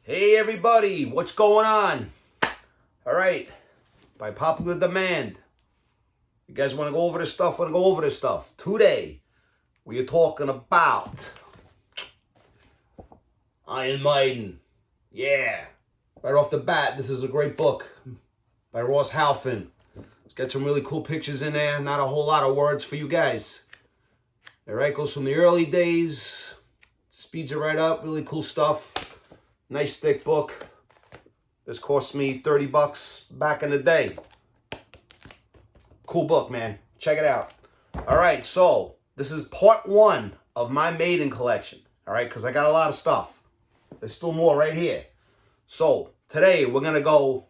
Hey everybody, what's going on? All right, by popular demand, you guys want to go over this stuff? Want to go over this stuff? Today, we are talking about Maiden. Yeah, right off the bat, this is a great book by Ross Halfin. It's got some really cool pictures in there. Not a whole lot of words for you guys. All right, goes from the early days, speeds it right up. Really cool stuff. Nice thick book. This cost me $30 back in the day. Cool book, man. Check it out. All right, so this is part one of my Maiden collection. All right, because I got a lot of stuff. There's still more right here. So today we're going to go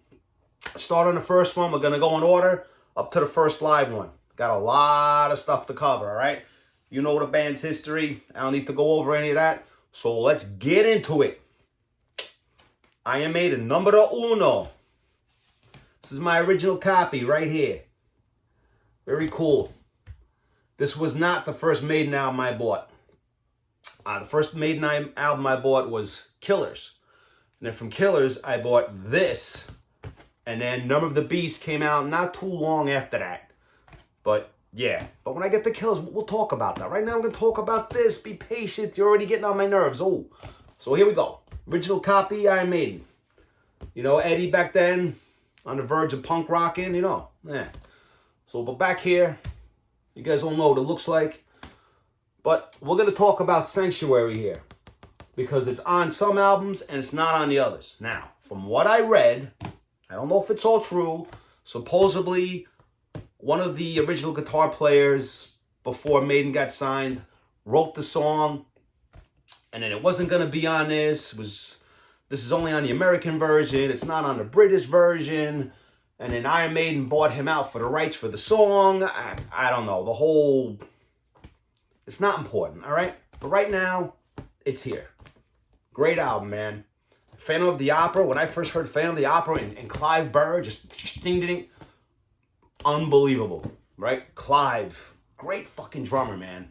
start on the first one. We're going to go in order up to the first live one. Got a lot of stuff to cover, all right? You know the band's history. I don't need to go over any of that. So let's get into it. Iron Maiden, numero uno. This is my original copy right here. Very cool. This was not the first Maiden album I bought. The first Maiden album I bought was Killers. And then from Killers, I bought this. And then Number of the Beast came out not too long after that. But yeah, but when I get to Killers, we'll talk about that. Right now, I'm going to talk about this. Be patient. You're already getting on my nerves. Oh, so here we go. Original copy, Iron Maiden. You know, Eddie back then, on the verge of punk rocking, you know. Yeah. So, but back here, you guys all know what it looks like. But we're going to talk about Sanctuary here. Because it's on some albums and it's not on the others. Now, from what I read, I don't know if it's all true. Supposedly, one of the original guitar players before Maiden got signed wrote the song. And then it wasn't going to be on this. This is only on the American version. It's not on the British version. And then Iron Maiden bought him out for the rights for the song. I don't know. The whole... It's not important, all right? But right now, it's here. Great album, man. Phantom of the Opera. When I first heard Phantom of the Opera and Clive Burr, just ding-ding. Unbelievable, right? Clive. Great fucking drummer, man.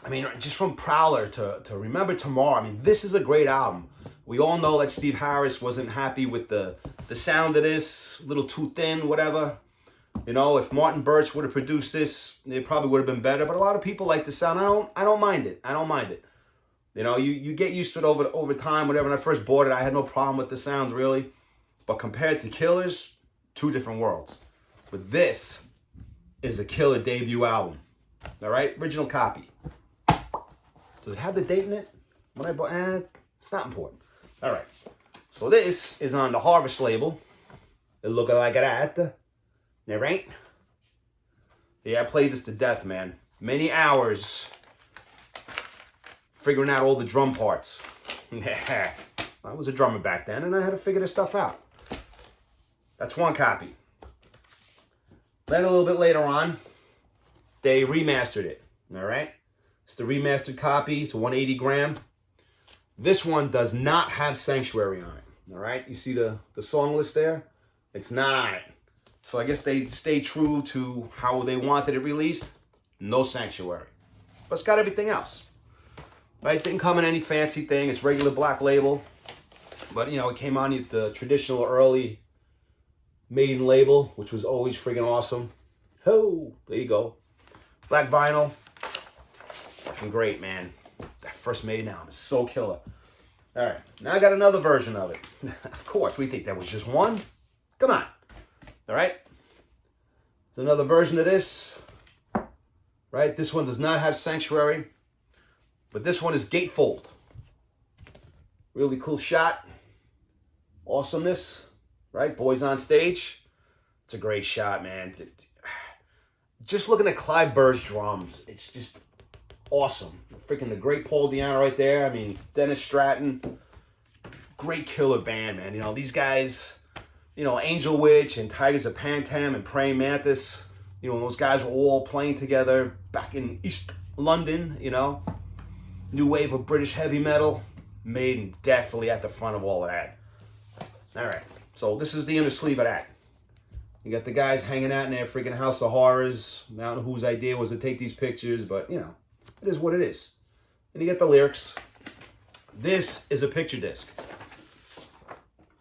I mean, just from Prowler to Remember Tomorrow, I mean, this is a great album. We all know that Steve Harris wasn't happy with the sound of this, a little too thin, whatever. You know, if Martin Birch would have produced this, it probably would have been better. But a lot of people like the sound. I don't mind it. I don't mind it. You know, you get used to it over time. Whatever. When I first bought it, I had no problem with the sounds, really. But compared to Killers, two different worlds. But this is a killer debut album. All right? Original copy. Does it have the date in it? When I bought it's not important. All right. So this is on the Harvest label. It looking like that. All right. Yeah, I played this to death, man. Many hours figuring out all the drum parts. Yeah. I was a drummer back then, and I had to figure this stuff out. That's one copy. Then a little bit later on, they remastered it. All right. It's the remastered copy. It's a 180 gram. This one does not have Sanctuary on it. All right. You see the song list there? It's not on it. So I guess they stayed true to how they wanted it released. No Sanctuary. But it's got everything else. Right? Didn't come in any fancy thing. It's regular black label. But, you know, it came on the traditional early Maiden label, which was always friggin' awesome. Oh, there you go. Black vinyl. Fucking great, man. That first Maiden album is so killer. All right, now I got another version of it. Of course, we think that was just one. Come on. All right. There's another version of this. Right, this one does not have Sanctuary, but this one is gatefold. Really cool shot. Awesomeness. Right, boys on stage. It's a great shot, man. Just looking at Clive Burr's drums, it's just awesome. Freaking the great Paul Di'Anno right there. I mean, Dennis Stratton. Great killer band, man. You know, these guys, you know, Angel Witch and Tigers of Pantam and Praying Mantis. You know, those guys were all playing together back in East London, you know. New wave of British heavy metal. Maiden definitely at the front of all of that. All right. So this is the inner sleeve of that. You got the guys hanging out in their freaking House of Horrors. I don't know whose idea was to take these pictures, but, you know, it is what it is. And you get the lyrics. This is a picture disc.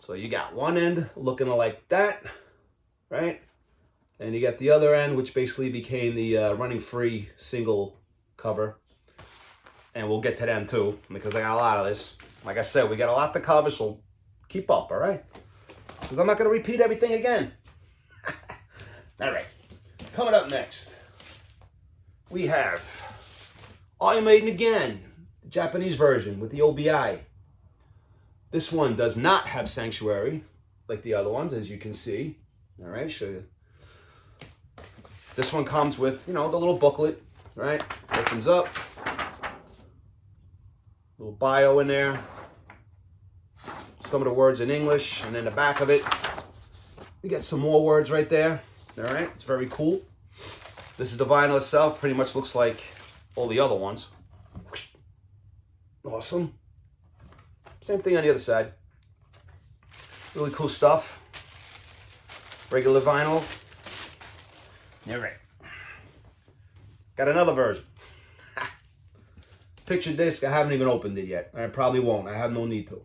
So you got one end looking like that, right? And you got the other end, which basically became the Running Free single cover. And we'll get to them too, because I got a lot of this. Like I said, we got a lot to cover, so keep up, all right? Because I'm not going to repeat everything again. All right. Coming up next, we have Iron Maiden again, the Japanese version with the OBI. This one does not have Sanctuary like the other ones, as you can see. All right, show you. This one comes with, you know, the little booklet, right? Opens up. Little bio in there. Some of the words in English, and then the back of it, you get some more words right there. All right, it's very cool. This is the vinyl itself. Pretty much looks like all the other ones. Awesome. Same thing on the other side. Really cool stuff. Regular vinyl. All right. Got another version. Picture disc, I haven't even opened it yet. I probably won't. I have no need to.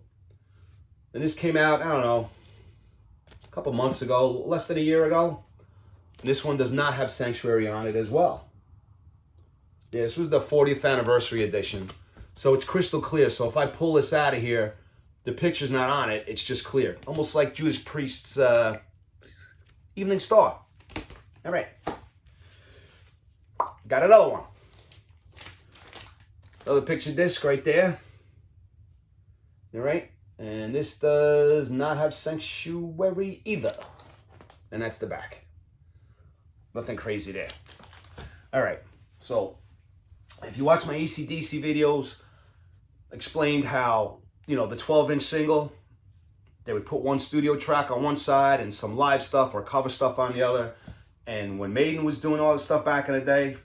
And this came out, I don't know, a couple months ago, less than a year ago. And this one does not have Sanctuary on it as well. Yeah, this was the 40th anniversary edition. So it's crystal clear. So if I pull this out of here, the picture's not on it. It's just clear. Almost like Judas Priest's Evening Star. All right. Got another one. Another picture disc right there. All right. And this does not have Sanctuary either. And that's the back. Nothing crazy there. All right. So if you watch my AC/DC videos, explained how, you know, the 12-inch single, they would put one studio track on one side and some live stuff or cover stuff on the other. And when Maiden was doing all this stuff back in the day,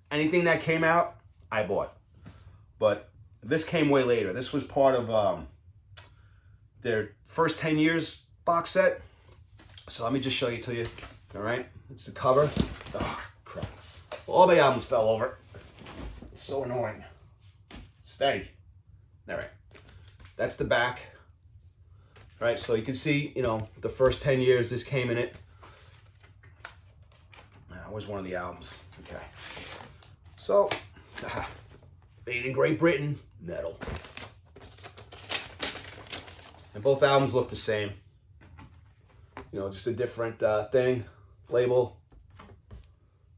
anything that came out, I bought. But this came way later. This was part of their first 10 years box set. So let me just show you to you. All right, it's the cover. Oh, crap. All my albums fell over. It's so annoying. Stay. All right, that's the back. All right, so you can see, you know, the first 10 years this came in it. Where's one of the albums? Okay. So, made in Great Britain, metal. And both albums look the same. You know, just a different thing, label.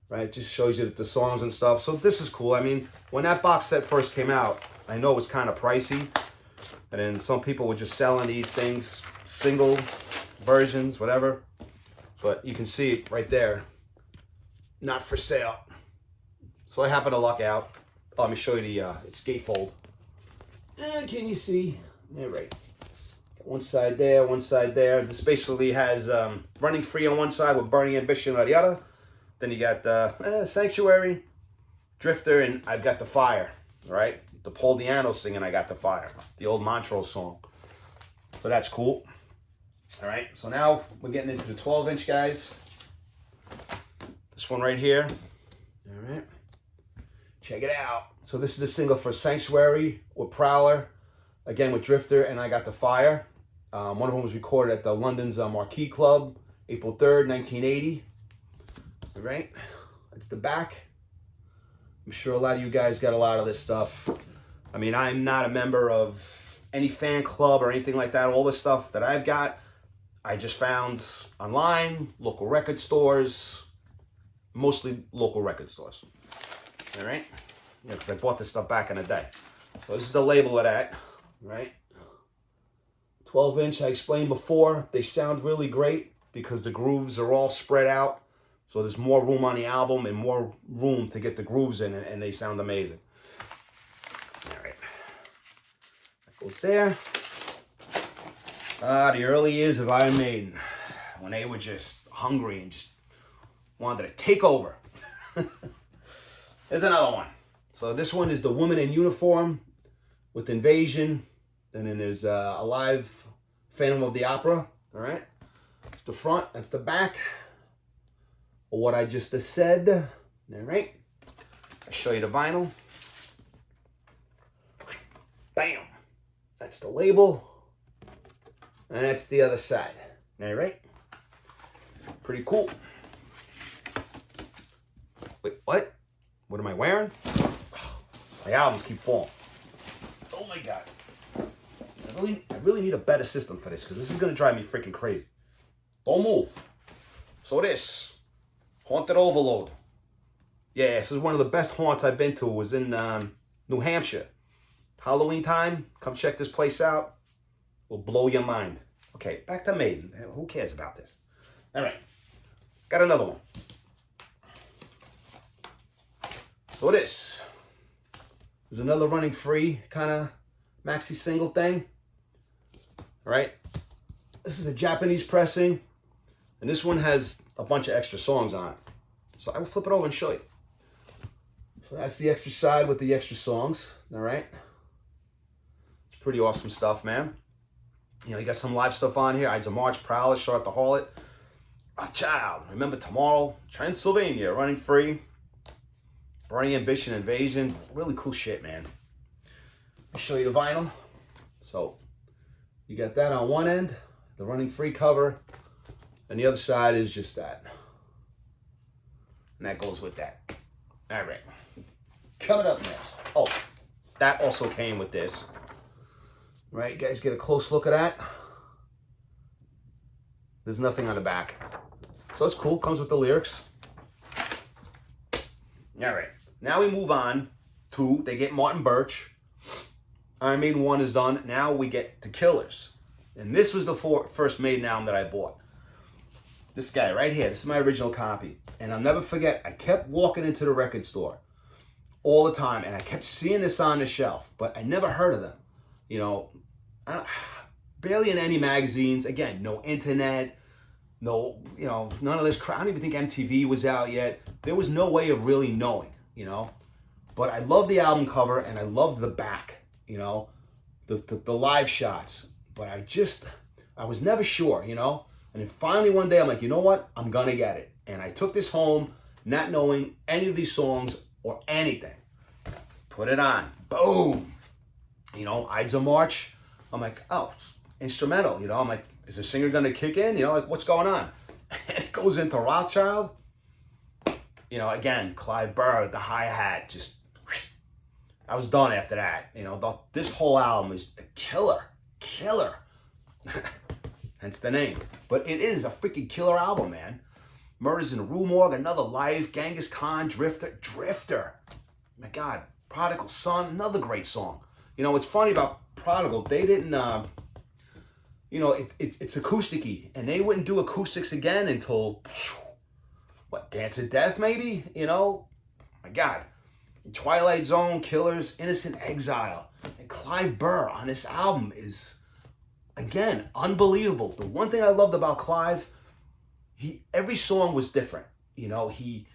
Right, just shows you the songs and stuff. So this is cool. I mean, when that box set first came out, I know it was kind of pricey. And then some people were just selling these things, single versions, whatever. But you can see it right there. Not for sale. So I happen to luck out. Oh, let me show you the it's gatefold. Can you see? Yeah, right. One side there, one side there. This basically has Running Free on one side with Burning Ambition on the other. Then you got Sanctuary, Drifter, and I've got the Fire. Right? The Paul Di'Anno singing I Got the Fire. The old Montrose song. So that's cool. All right. So now we're getting into the 12-inch, guys. This one right here. All right. Check it out. So this is the single for Sanctuary with Prowler. Again with Drifter and I Got the Fire. One of them was recorded at the London's Marquee Club, April 3rd, 1980. All right. That's the back. I'm sure a lot of you guys got a lot of this stuff. I mean, I'm not a member of any fan club or anything like that. All the stuff that I've got, I just found online, local record stores, mostly local record stores. All right? Yeah, because I bought this stuff back in the day. So this is the label of that, right? 12-inch, I explained before, they sound really great because the grooves are all spread out. So there's more room on the album and more room to get the grooves in, and they sound amazing. All right. That goes there. The early years of Iron Maiden, when they were just hungry and just wanted to take over. There's another one. So this one is the Woman in Uniform with Invasion. And then there's Alive, Phantom of the Opera. All right. That's the front. That's the back. What I just said. All right. I'll show you the vinyl. Bam. That's the label. And that's the other side. All right? Pretty cool. Wait, what? What am I wearing? My albums keep falling. Oh my God. I really need a better system for this because this is going to drive me freaking crazy. Don't move. So this, Haunted Overload. Yeah, this is one of the best haunts I've been to. It was in New Hampshire. Halloween time, come check this place out. Will blow your mind. Okay, back to Maiden. Who cares about this? All right, got another one. So this is another Running Free kind of maxi single thing. All right, this is a Japanese pressing, and this one has a bunch of extra songs on it. So I will flip it over and show you. So that's the extra side with the extra songs. All right, it's pretty awesome stuff, man. You know, you got some live stuff on here. Ides of March, Prowler, Short the Harlot, Child, Remember Tomorrow, Transylvania, Running Free, Burning Ambition, Invasion. Really cool shit, man. I'll show you the vinyl. So you got that on one end, the Running Free cover, and the other side is just that. And that goes with that. All right. Coming up next. Oh, that also came with this. Right, you guys get a close look at that. There's nothing on the back. So it's cool, comes with the lyrics. All right, now we move on to, they get Martin Birch. Iron Maiden 1 is done. Now we get to Killers. And this was the first Maiden album that I bought. This guy right here, this is my original copy. And I'll never forget, I kept walking into the record store all the time, and I kept seeing this on the shelf, but I never heard of them. You know, barely in any magazines. Again, no internet, no, you know, none of this crap. I don't even think MTV was out yet. There was no way of really knowing, you know. But I love the album cover, and I love the back, you know, the live shots. But I was never sure, you know. And then finally one day I'm like, you know what? I'm gonna get it. And I took this home, not knowing any of these songs or anything. Put it on. Boom. You know, Ides of March. I'm like, oh, instrumental. You know, I'm like, is the singer gonna kick in? You know, like, what's going on? And it goes into Rothschild. You know, again, Clive Burr, the hi-hat, just, I was done after that. You know, this whole album is a killer. Hence the name. But it is a freaking killer album, man. Murders in the Rue Morgue, Another Life, Genghis Khan, Drifter. My God, Prodigal Son, another great song. You know, what's funny about Prodigal, they didn't, you know, it's acoustic-y, and they wouldn't do acoustics again until, what, Dance of Death, maybe? You know? My God. Twilight Zone, Killers, Innocent Exile, and Clive Burr on this album is, again, unbelievable. The one thing I loved about Clive, every song was different. You know, he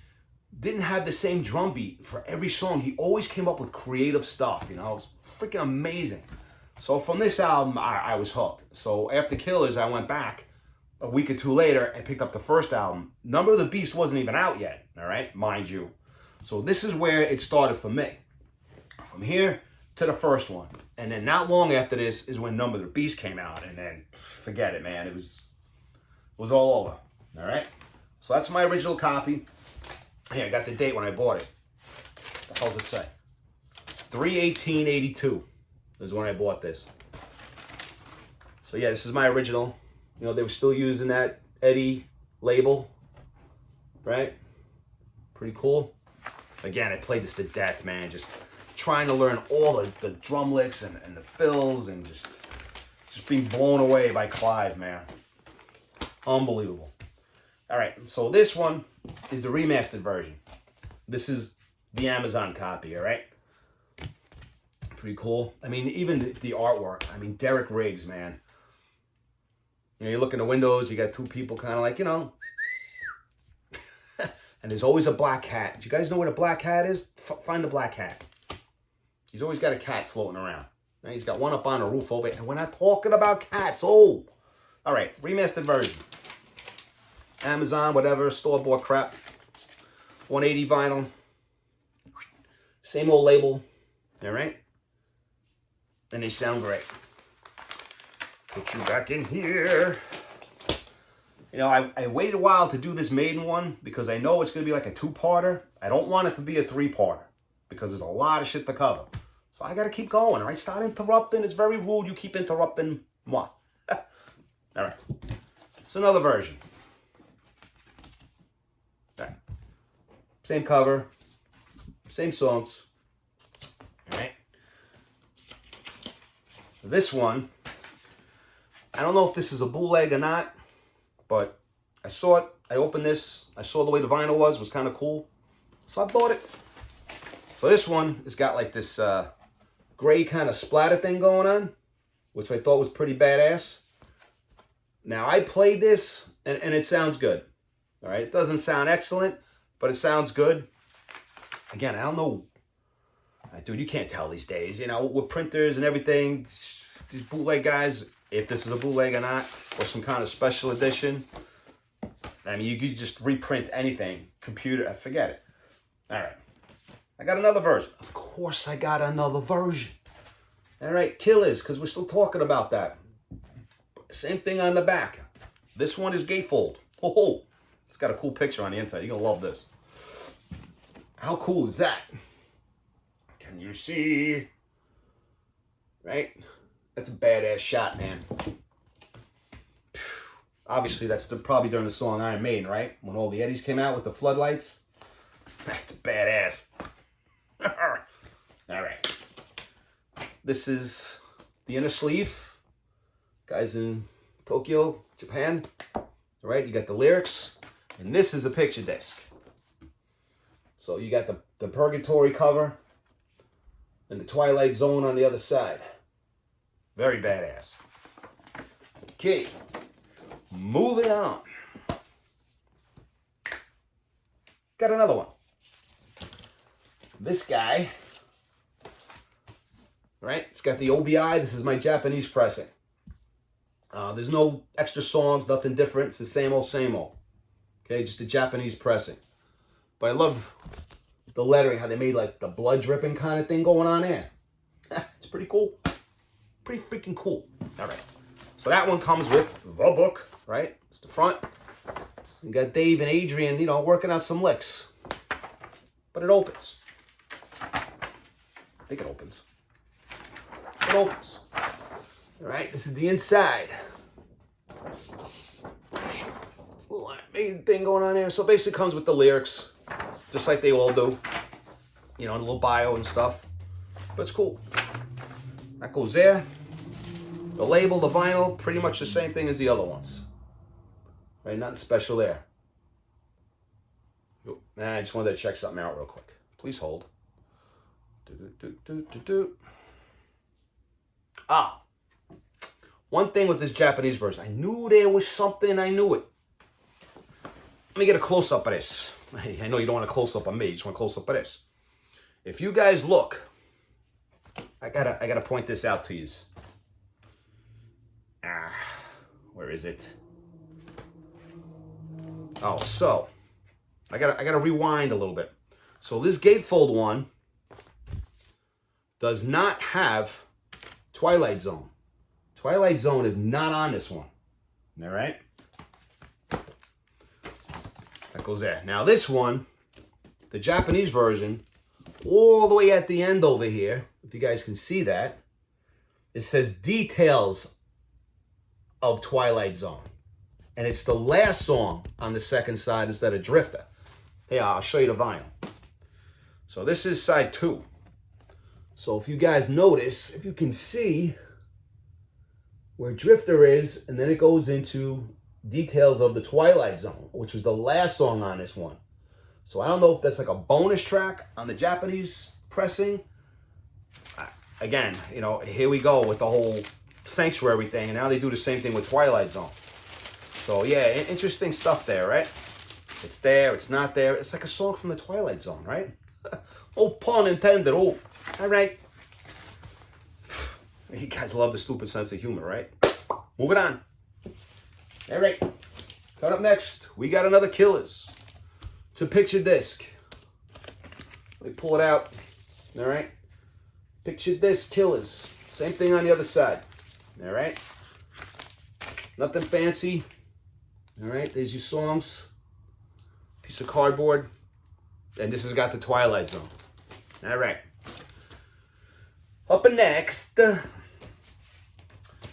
didn't have the same drum beat for every song. He always came up with creative stuff, you know. It was freaking amazing. So from this album, I was hooked. So after Killers, I went back a week or two later and picked up the first album. Number of the Beast wasn't even out yet, all right, mind you. So this is where it started for me. From here to the first one. And then not long after this is when Number of the Beast came out. And then, forget it, man. It was all over, all right? So that's my original copy. Hey, I got the date when I bought it. What the hell does it say? 3/18/82 is when I bought this. So yeah, this is my original. You know, they were still using that Eddie label, right? Pretty cool. Again, I played this to death, man. Just trying to learn all the drum licks and the fills, and just being blown away by Clive, man. Unbelievable. All right, so this one is the remastered version. This is the Amazon copy, all right? Pretty cool. I mean, even the artwork. I mean, Derek Riggs, man. You know, you look in the windows, you got two people kind of like, you know. And there's always a black cat. Do you guys know what a black cat is? Find the black cat. He's always got a cat floating around. Right? He's got one up on the roof over it. And we're not talking about cats. Oh. All right, remastered version. Amazon, whatever, store-bought crap. 180 vinyl. Same old label. All right? And they sound great. Put you back in here. You know, I waited a while to do this Maiden one because I know it's going to be like a two-parter. I don't want it to be a three-parter because there's a lot of shit to cover. So I got to keep going, all right? Start interrupting. It's very rude. You keep interrupting moi. All right. It's another version. All right. Same cover. Same songs. All right. This one, I don't know if this is a bootleg or not. But I saw it, I opened this, I saw the way the vinyl was kind of cool. So I bought it. So this one has got like this gray kind of splatter thing going on, which I thought was pretty badass. Now I played this and it sounds good. All right, it doesn't sound excellent, but it sounds good. Again, I don't know. Dude, you can't tell these days, you know, with printers and everything, these bootleg guys, if this is a bootleg or not, or some kind of special edition. I mean, you could just reprint anything. Computer, forget it. All right. I got another version. Of course I got another version. All right, Killers, because we're still talking about that. Same thing on the back. This one is gatefold. Oh, it's got a cool picture on the inside. You're going to love this. How cool is that? Can you see? Right? That's a badass shot, man. Obviously, that's probably during the song Iron Maiden, right? When all the Eddies came out with the floodlights. That's badass. All right. This is the inner sleeve. Guys in Tokyo, Japan. All right, you got the lyrics. And this is a picture disc. So you got the Purgatory cover and the Twilight Zone on the other side. Very badass. Okay, moving on. Got another one. This guy, right? It's got the OBI. This is my Japanese pressing. There's no extra songs, nothing different. It's the same old, same old. Okay, just the Japanese pressing. But I love the lettering, how they made like the blood dripping kind of thing going on there. It's pretty cool. Pretty freaking cool. All right. So that one comes with the book, right? It's the front. You got Dave and Adrian, you know, working out some licks. But it opens. I think it opens. It opens. All right, this is the inside. Little Maiden thing going on there. So basically it comes with the lyrics, just like they all do. You know, a little bio and stuff. But it's cool. That goes there. The label, the vinyl, pretty much the same thing as the other ones. Right, nothing special there. I just wanted to check something out real quick. Please hold. One thing with this Japanese version. I knew there was something, I knew it. Let me get a close-up of this. I know you don't want a close-up of me, you just want a close-up of this. If you guys look, I gotta point this out to you. Where is it? Oh, so I gotta rewind a little bit. So this gatefold one does not have Twilight Zone. Twilight Zone is not on this one. All right? That goes there. Now this one, the Japanese version, all the way at the end over here, if you guys can see that, it says details of Twilight Zone. And it's the last song on the second side instead of Drifter. Hey, I'll show you the vinyl. So this is side 2. So if you guys notice, if you can see where Drifter is, and then it goes into details of the Twilight Zone, which was the last song on this one. So I don't know if that's like a bonus track on the Japanese pressing. Again, you know, here we go with the whole Sanctuary thing, and now they do the same thing with Twilight Zone. So yeah, interesting stuff there, right? It's there, it's not there. It's like a song from the Twilight Zone, right? Oh, pun intended. Oh, all right. You guys love the stupid sense of humor, right? Moving on. All right. Coming up next, we got another Killers. It's a picture disc. Let me pull it out. All right. Picture disc Killers. Same thing on the other side. All right. Nothing fancy. All right, there's your songs. Piece of cardboard. And this has got the Twilight Zone. All right. Up and next,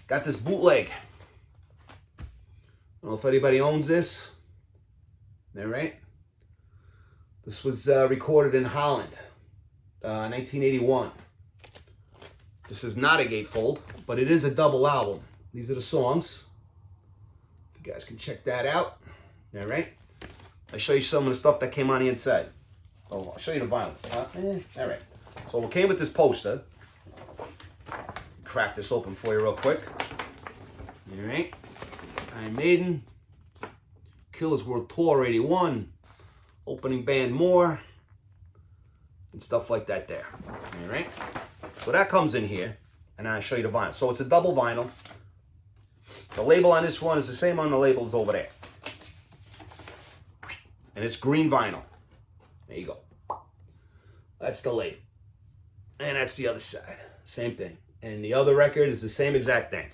got this bootleg. I don't know if anybody owns this. All right. This was recorded in Holland, 1981. This is not a gatefold, but it is a double album. These are the songs. If you guys can check that out. All right. I'll show you some of the stuff that came on the inside. Oh, I'll show you the vinyl. All right. So it came with this poster. Crack this open for you real quick. All right. Iron Maiden. Killers World Tour 81. Opening band More. And stuff like that there. All right. So that comes in here. And I'll show you the vinyl. So it's a double vinyl. The label on this one is the same on the label as over there. And it's green vinyl. There you go. That's the label. And that's the other side. Same thing. And the other record is the same exact thing.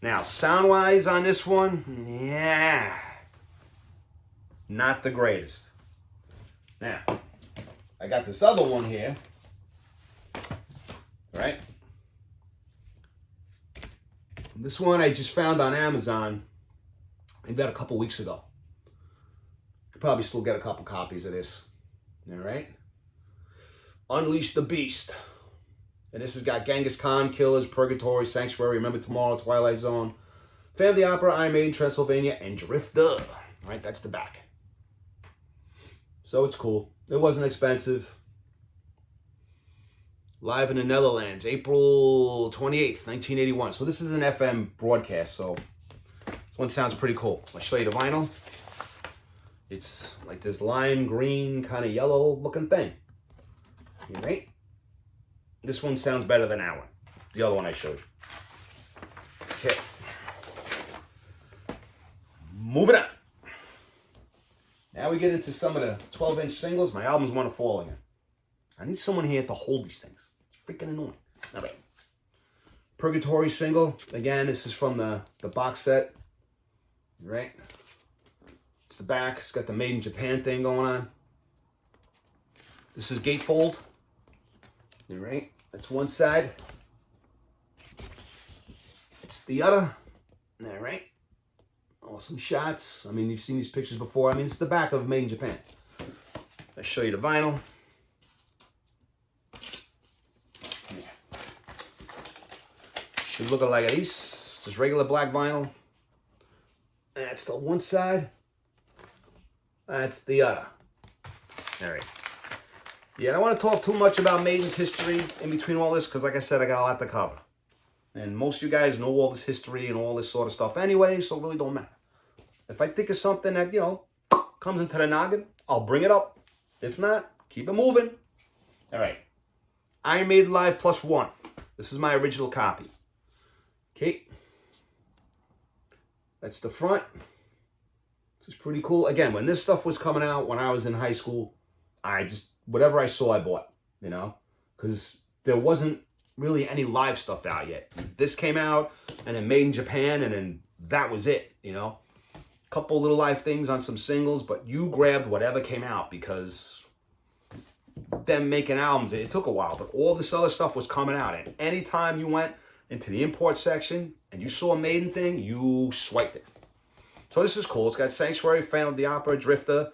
Now, sound-wise on this one, yeah, not the greatest. Now, I got this other one here, right? This one I just found on Amazon maybe about a couple weeks ago. Could probably still get a couple copies of this. All right? Unleash the Beast. And this has got Genghis Khan, Killers, Purgatory, Sanctuary, Remember Tomorrow, Twilight Zone, Phantom of the Opera, Iron Maiden, Transylvania, and Drifter. All right, that's the back. So it's cool. It wasn't expensive. Live in the Netherlands, April 28th, 1981. So this is an FM broadcast, so this one sounds pretty cool. I'll show you the vinyl. It's like this lime green, kind of yellow looking thing. All right? This one sounds better than that one. The other one I showed you. Okay. Moving on. Now we get into some of the 12-inch singles. My albums want to fall again. I need someone here to hold these things. It's freaking annoying. All right. Purgatory single. Again, this is from the box set. Right? It's the back. It's got the Made in Japan thing going on. This is gatefold. All right? That's one side. It's the other. All right? Awesome shots. I mean, you've seen these pictures before. I mean, it's the back of Made in Japan. I'll show you the vinyl. Yeah. Should look like this. Just regular black vinyl. That's the one side. That's the other. All right. Yeah, I don't want to talk too much about Maiden's history in between all this because, like I said, I got a lot to cover. And most of you guys know all this history and all this sort of stuff anyway, so it really don't matter. If I think of something that, you know, comes into the noggin, I'll bring it up. If not, keep it moving. All right. Iron Maiden Live +1. This is my original copy. Okay. That's the front. This is pretty cool. Again, when this stuff was coming out, when I was in high school, whatever I saw, I bought, you know, because there wasn't really any live stuff out yet. This came out, and then Made in Japan, and then that was it, you know. Couple little live things on some singles, but you grabbed whatever came out because them making albums, it took a while, but all this other stuff was coming out. And anytime you went into the import section and you saw a Maiden thing, you swiped it. So this is cool. It's got Sanctuary, Phantom of the Opera, Drifter,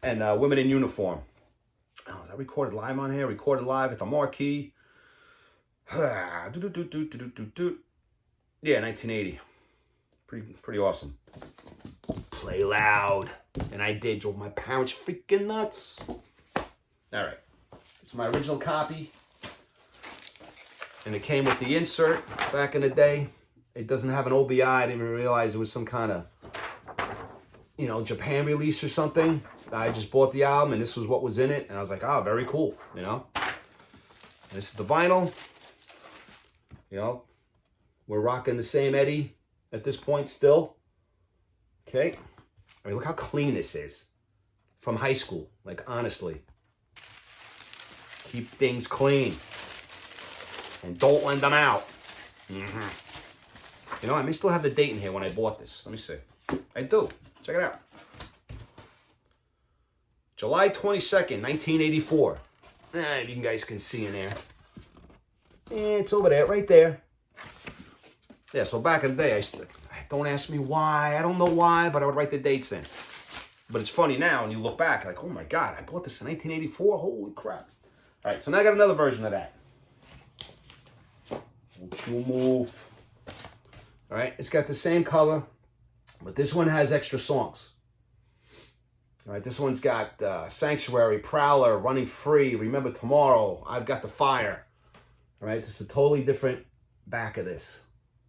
and Women in Uniform. Oh, is that recorded live on here? Recorded live at the Marquee. Yeah, 1980. Pretty awesome. Play loud. And I did. Drove my parents freaking nuts. All right. It's my original copy. And it came with the insert back in the day. It doesn't have an OBI. I didn't even realize it was some kind of, you know, Japan release or something. I just bought the album and this was what was in it. And I was like, oh, very cool, you know. And this is the vinyl. You know, we're rocking the same Eddie at this point still. Okay. I mean, look how clean this is. From high school, like, honestly. Keep things clean. And don't lend them out. You know, I may still have the date in here when I bought this. Let me see. I do. Check it out. July 22nd, 1984. If you guys can see in there. It's over there, right there. Yeah, so back in the day, don't ask me why. I don't know why, but I would write the dates in. But it's funny now, when you look back, like, oh my God, I bought this in 1984. Holy crap. All right, so now I got another version of that. Don't you move. All right, it's got the same color, but this one has extra songs. All right, this one's got Sanctuary, Prowler, Running Free, Remember Tomorrow, I've Got the Fire. All right, it's a totally different back of this.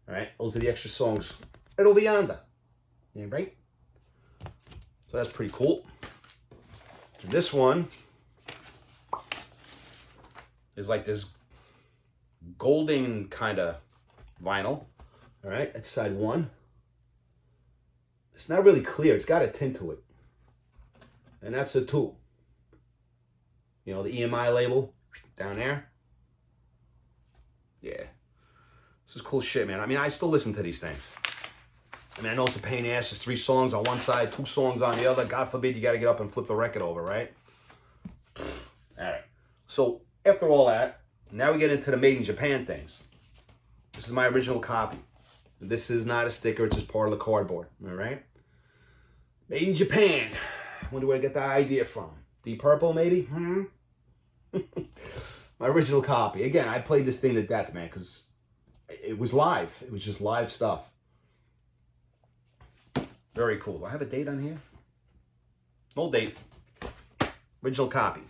All right, those are the extra songs right over yonder. Yeah, right? So that's pretty cool. So this one is like this golden kind of vinyl. All right, that's side one. It's not really clear. It's got a tint to it. And that's a 2. You know, the EMI label down there. Yeah. This is cool shit, man. I mean, I still listen to these things. I mean, I know it's a pain in the ass. There's 3 songs on one side, 2 songs on the other. God forbid you got to get up and flip the record over, right? All right. So after all that, now we get into the Made in Japan things. This is my original copy. This is not a sticker. It's just part of the cardboard. All right. Made in Japan. I wonder where I get the idea from. Deep Purple, maybe? My original copy. Again, I played this thing to death, man, because it was live. It was just live stuff. Very cool. Do I have a date on here? No date. Original copy.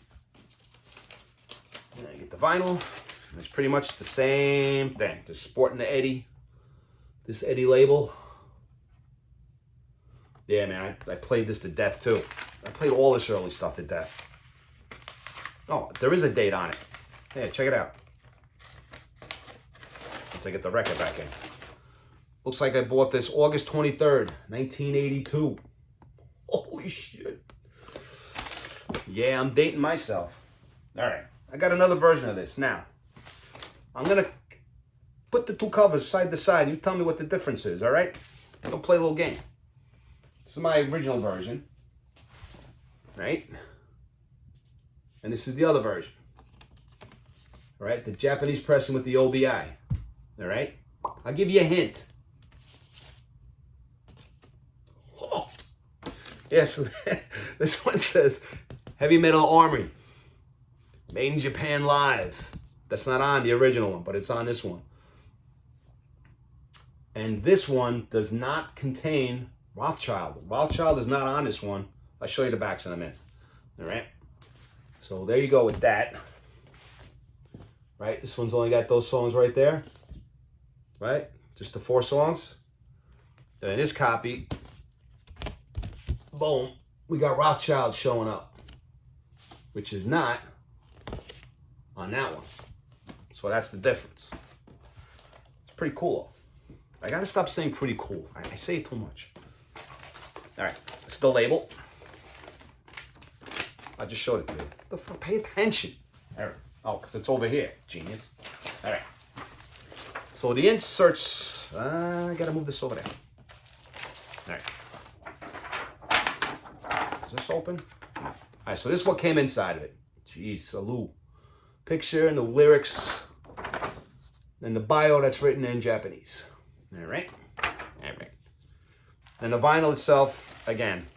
And I get the vinyl. It's pretty much the same thing. Just sporting the Eddie. This Eddie label. Yeah, man, I played this to death, too. I played all this early stuff to death. Oh, there is a date on it. Yeah, check it out. Once I get the record back in. Looks like I bought this August 23rd, 1982. Holy shit. Yeah, I'm dating myself. All right, I got another version of this. Now, I'm going to put the 2 covers side to side. You tell me what the difference is, all right? I'm going to play a little game. This is my original version, right? And this is the other version, all right? The Japanese pressing with the OBI, all right? I'll give you a hint. Oh. Yeah, so this one says Heavy Metal Army, Made in Japan Live. That's not on the original one, but it's on this one. And this one does not contain Rothschild. Rothschild is not on this one. I'll show you the backs in a minute. All right. So there you go with that. Right. This one's only got those songs right there. Right. Just the 4 songs. Then in this copy, boom, we got Rothschild showing up, which is not on that one. So that's the difference. It's pretty cool. I gotta stop saying pretty cool. I say it too much. All right, it's the label. I just showed it to you. The fuck? Pay attention. All right. Oh, because it's over here, genius. All right. So the inserts, I gotta move this over there. All right. Is this open? No. All right, so this is what came inside of it. Jeez, salute. Picture and the lyrics, and the bio that's written in Japanese. All right. All right. And the vinyl itself, again,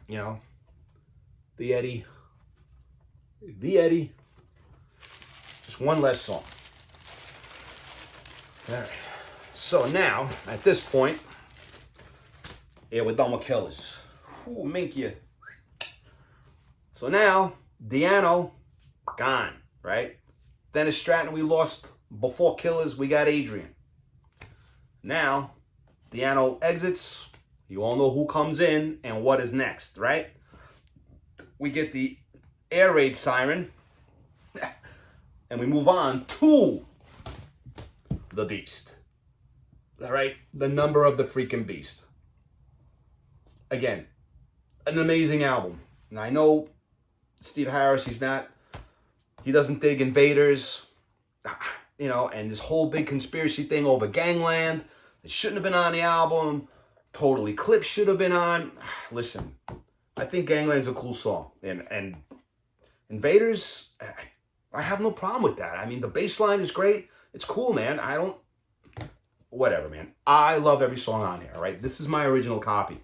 you know, the Eddie, just one less song. All right. So now, at this point, yeah, we're done with Killers. Ooh, mink you. So now, Di'Anno, gone, right? Dennis Stratton, we lost. Before Killers, we got Adrian. Now, Di'Anno exits. You all know who comes in and what is next, right? We get the air raid siren. And we move on to the Beast. All right? The number of the freaking Beast. Again, an amazing album. And I know Steve Harris, he doesn't dig Invaders, you know, and this whole big conspiracy thing over Gangland. It shouldn't have been on the album. Totally Clips should have been on. Listen, I think Gangland's a cool song. And Invaders, I have no problem with that. I mean, the bass line is great. It's cool, man. Whatever, man. I love every song on here, all right? This is my original copy.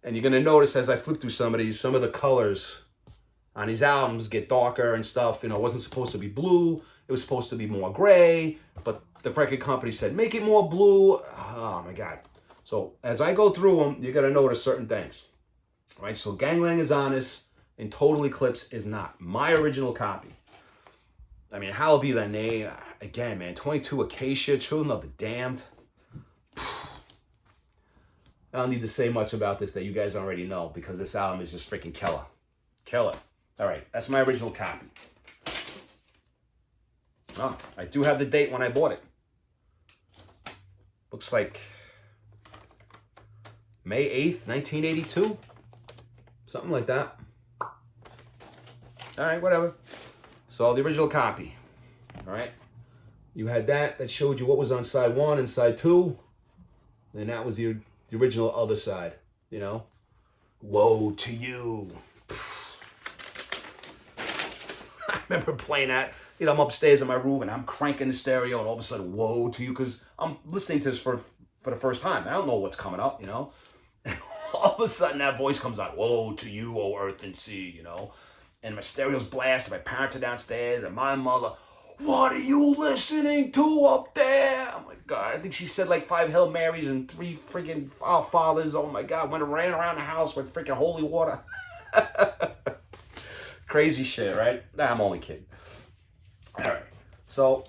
And you're going to notice as I flip through some of the colors on these albums get darker and stuff. You know, it wasn't supposed to be blue. It was supposed to be more gray. But the record company said, make it more blue. Oh, my God. So as I go through them, you're going to notice certain things. All right, so Gangland is on this, and Total Eclipse is not. My original copy. I mean, Hall'll Be Thy Name. Again, man, 22 Acacia, Children of the Damned. I don't need to say much about this that you guys already know because this album is just freaking killer. Killer. All right, that's my original copy. Oh, I do have the date when I bought it. Looks like May 8th, 1982. Something like that. All right, whatever. So the original copy. All right. You had that showed you what was on side 1 and side 2. And that was the original other side, you know. Woe to you. I remember playing that. You know, I'm upstairs in my room and I'm cranking the stereo and all of a sudden, woe to you, because I'm listening to this for the first time. I don't know what's coming up, you know. And all of a sudden that voice comes out, woe to you, O earth and sea, you know. And my stereo's blasted, my parents are downstairs, and my mother, what are you listening to up there? Oh my God, I think she said like 5 Hail Marys and 3 freaking Our Fathers. Oh my God, ran around the house with freaking holy water. Crazy shit, right? Nah, I'm only kidding. All right, so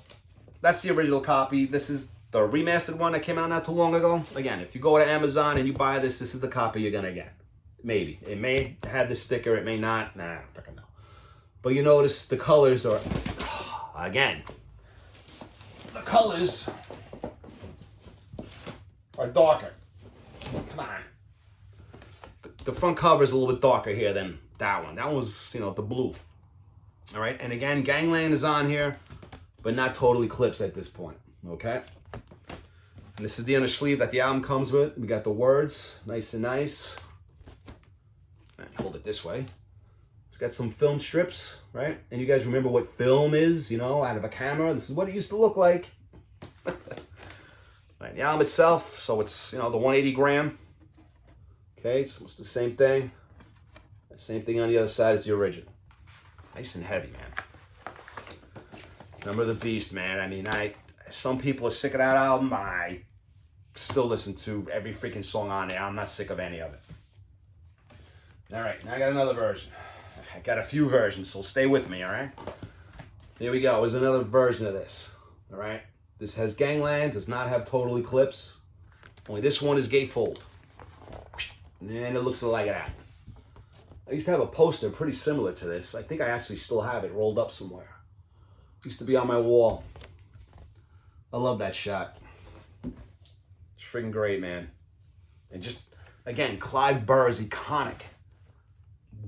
that's the original copy. This is the remastered one that came out not too long ago. Again, if you go to Amazon and you buy this, this is the copy you're gonna get. Maybe. It may have the sticker, it may not. Nah, I don't freaking know. But you notice the colors are, again, the colors are darker. Come on. The front cover is a little bit darker here than that one. That one was, you know, the blue. All right, and again, Gangland is on here, but not Total Eclipse at this point, okay? And this is the inner sleeve that the album comes with. We got the words, nice and nice. Hold it this way. It's got some film strips, right? And you guys remember what film is, you know, out of a camera. This is what it used to look like. Right, the album itself, so it's, you know, the 180 gram. Okay, so it's the same thing. Same thing on the other side as the original. Nice and heavy, man. Number of the Beast, man. I mean, some people are sick of that album. I still listen to every freaking song on there. I'm not sick of any of it. All right, now I got another version. I got a few versions, so stay with me, all right? Here we go. There's another version of this, all right? This has Gangland, does not have Total Eclipse. Only this one is gatefold. And it looks like that. I used to have a poster pretty similar to this. I think I actually still have it rolled up somewhere. It used to be on my wall. I love that shot. It's freaking great, man. And just, again, Clive Burr's iconic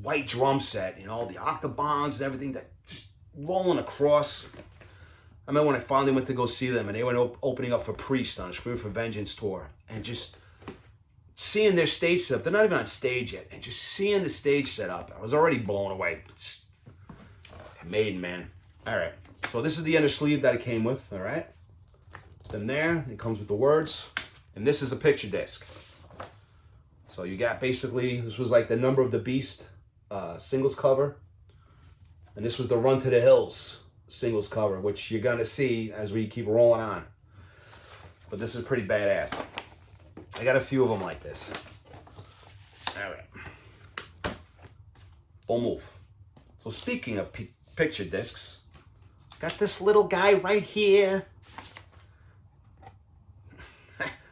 white drum set, you know, the octobans and everything that just rolling across. I remember when I finally went to go see them and they went opening up for Priest on a Scream for Vengeance tour, and just seeing their stage setup. They're not even on stage yet, and just seeing the stage set up, I was already blown away. It's Maiden, man. All right, so this is the inner sleeve that it came with, all right? Then there, it comes with the words, and this is a picture disc. So you got basically, this was like the Number of the Beast singles cover, and this was the Run to the Hills singles cover, which you're gonna see as we keep rolling on. But this is pretty badass. I got a few of them like this. All right. Don't move. So speaking of picture discs, got this little guy right here.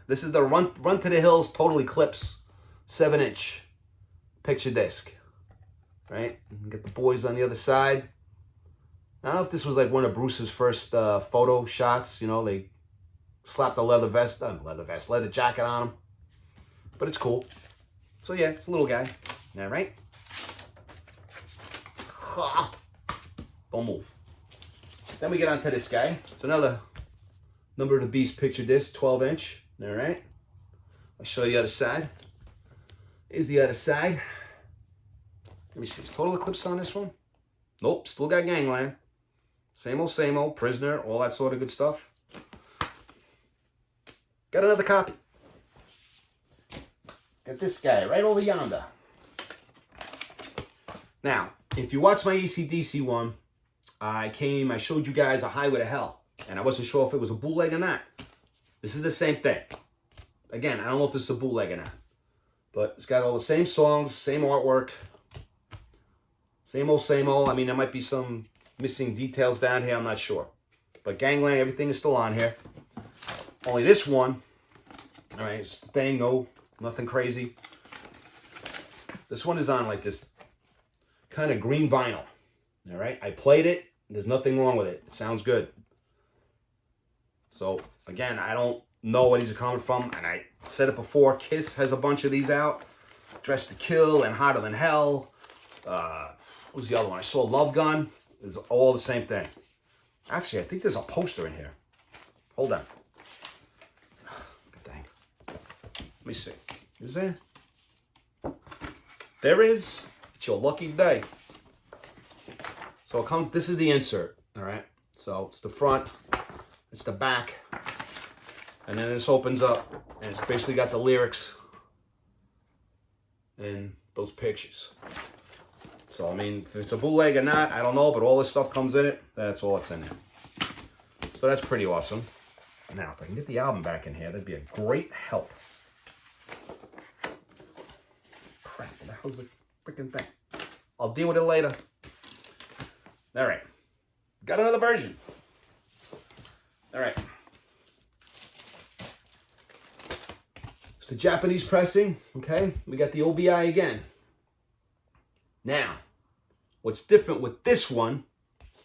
This is the Run to the Hills Total Eclipse 7-inch picture disc. Right? Get the boys on the other side. I don't know if this was like one of Bruce's first photo shots. You know, they slapped a leather jacket on him. But it's cool. So yeah, it's a little guy. All right? Don't move. Then we get onto this guy. It's another Number of the Beast picture disc, 12-inch. All right. I'll show you the other side. Here's the other side. Let me see. Is total eclipse on this one? Nope. Still got gangland. Same old, prisoner, all that sort of good stuff. Got another copy. Got this guy right over yonder. Now, if you watch my AC/DC one, I showed you guys a Highway to Hell, and I wasn't sure if it was a bootleg or not. This is the same thing. Again, I don't know if this is a bootleg or not, but it's got all the same songs, same artwork, same old. I mean, there might be some missing details down here, I'm not sure. But gangland, everything is still on here. Only this one, all right, it's the thing, no, nothing crazy. This one is on like this kind of green vinyl, all right? I played it, there's nothing wrong with it. It sounds good. So, again, I don't know what these are coming from, and I said it before, Kiss has a bunch of these out. Dressed to Kill and Hotter Than Hell. What was the other one? I saw Love Gun. It's all the same thing. Actually, I think there's a poster in here. Hold on. Good thing. Let me see. Is there? There is. It's your lucky day. So it comes, this is the insert, all right? So it's the front, it's the back, and then this opens up, and it's basically got the lyrics and those pictures. So, I mean, if it's a bootleg or not, I don't know, but all this stuff comes in it. That's all it's in there. So that's pretty awesome. Now, if I can get the album back in here, that'd be a great help. Crap, what the hell's the freaking thing? I'll deal with it later. All right. Got another version. All right. It's the Japanese pressing, okay? We got the OBI again. Now, what's different with this one,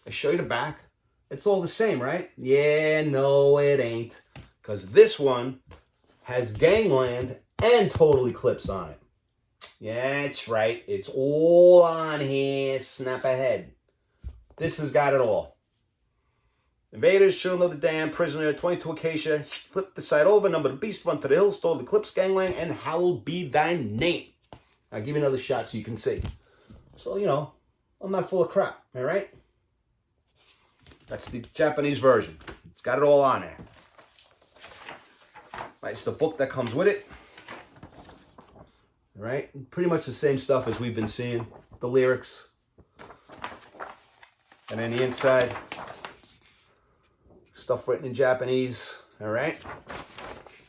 I show you the back, it's all the same, right? Yeah, no, it ain't. Because this one has gangland and total eclipse on it. Yeah, that's right. It's all on here. Snap ahead. This has got it all. Invaders, Children of the Damned, Prisoner, 22 Acacia, Flip the Side Over, Number the Beast, Run to the Hills, Total Eclipse, Gangland, and Hallowed Be Thy Name. I'll give you another shot so you can see. So, you know, I'm not full of crap, all right? That's the Japanese version. It's got it all on there. Right, it's the book that comes with it. All right, pretty much the same stuff as we've been seeing. The lyrics. And then the inside, stuff written in Japanese, all right?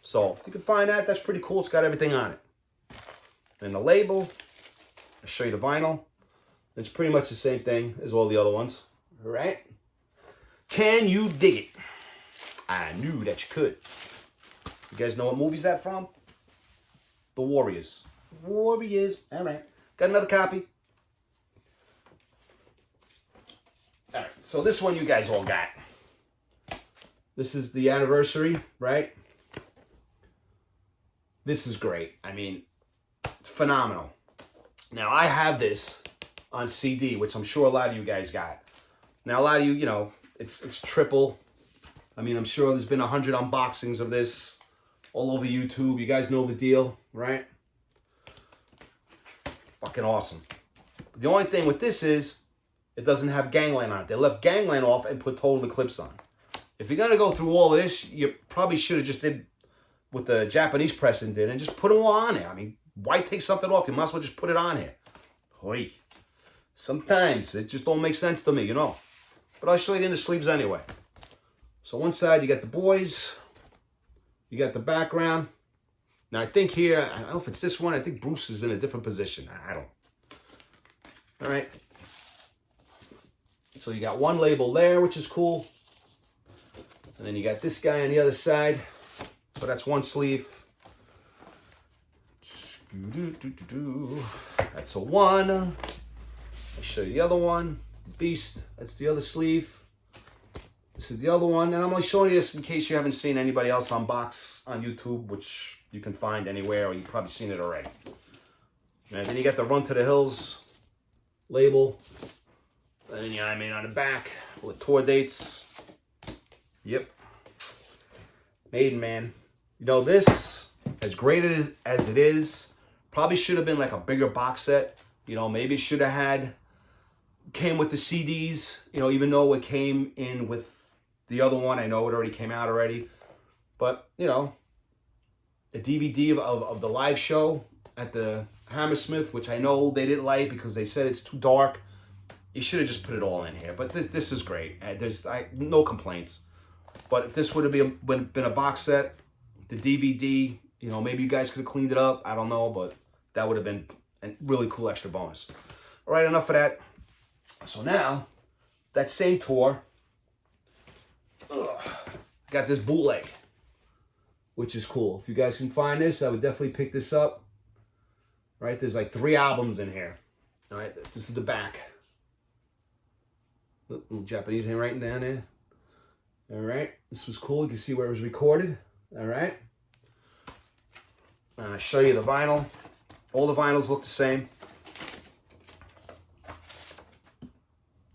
So, if you can find that, that's pretty cool. It's got everything on it. And the label, I'll show you the vinyl. It's pretty much the same thing as all the other ones, all right? Can you dig it? I knew that you could. You guys know what movie's that from? The Warriors. Warriors. All right. Got another copy. All right. So this one you guys all got. This is the anniversary, right? This is great. I mean, it's phenomenal. Now, I have this on CD, which I'm sure a lot of you guys got. Now, a lot of you, you know, it's triple. I mean, I'm sure there's been 100 unboxings of this all over YouTube. You guys know the deal, right? Fucking awesome. The only thing with this is it doesn't have gangland on it. They left gangland off and put total eclipse on. If you're going to go through all of this, you probably should have just did what the Japanese pressing did and just put them all on there. I mean, why take something off? You might as well just put it on here. Hoi. Sometimes it just don't make sense to me, you know. But I'll show you in the sleeves anyway. So one side, you got the boys. You got the background. Now, I think here, I don't know if it's this one. I think Bruce is in a different position. I don't. All right. So you got one label there, which is cool. And then you got this guy on the other side. So that's one sleeve. That's a one. I'll show you the other one. Beast. That's the other sleeve. This is the other one. And I'm only showing you this in case you haven't seen anybody else unbox on YouTube, which you can find anywhere, or you've probably seen it already. And then you got the Run to the Hills label. And then, I mean, on the back, with tour dates. Yep. Maiden, man. You know, this, as great as it is, probably should have been like a bigger box set. You know, maybe it should have came with the CDs, you know, even though it came in with the other one. I know it already came out already. But, you know, the DVD of the live show at the Hammersmith, which I know they didn't like because they said it's too dark. You should have just put it all in here. But this is great. There's no complaints. But if this would have been a box set, the DVD, you know, maybe you guys could have cleaned it up. I don't know, but that would have been a really cool extra bonus. All right, enough of that. So now, that same tour, got this bootleg, which is cool. If you guys can find this, I would definitely pick this up. All right, there's like 3 albums in here. All right, this is the back. Little Japanese handwriting down there. All right, this was cool. You can see where it was recorded. All right. I'll show you the vinyl. All the vinyls look the same.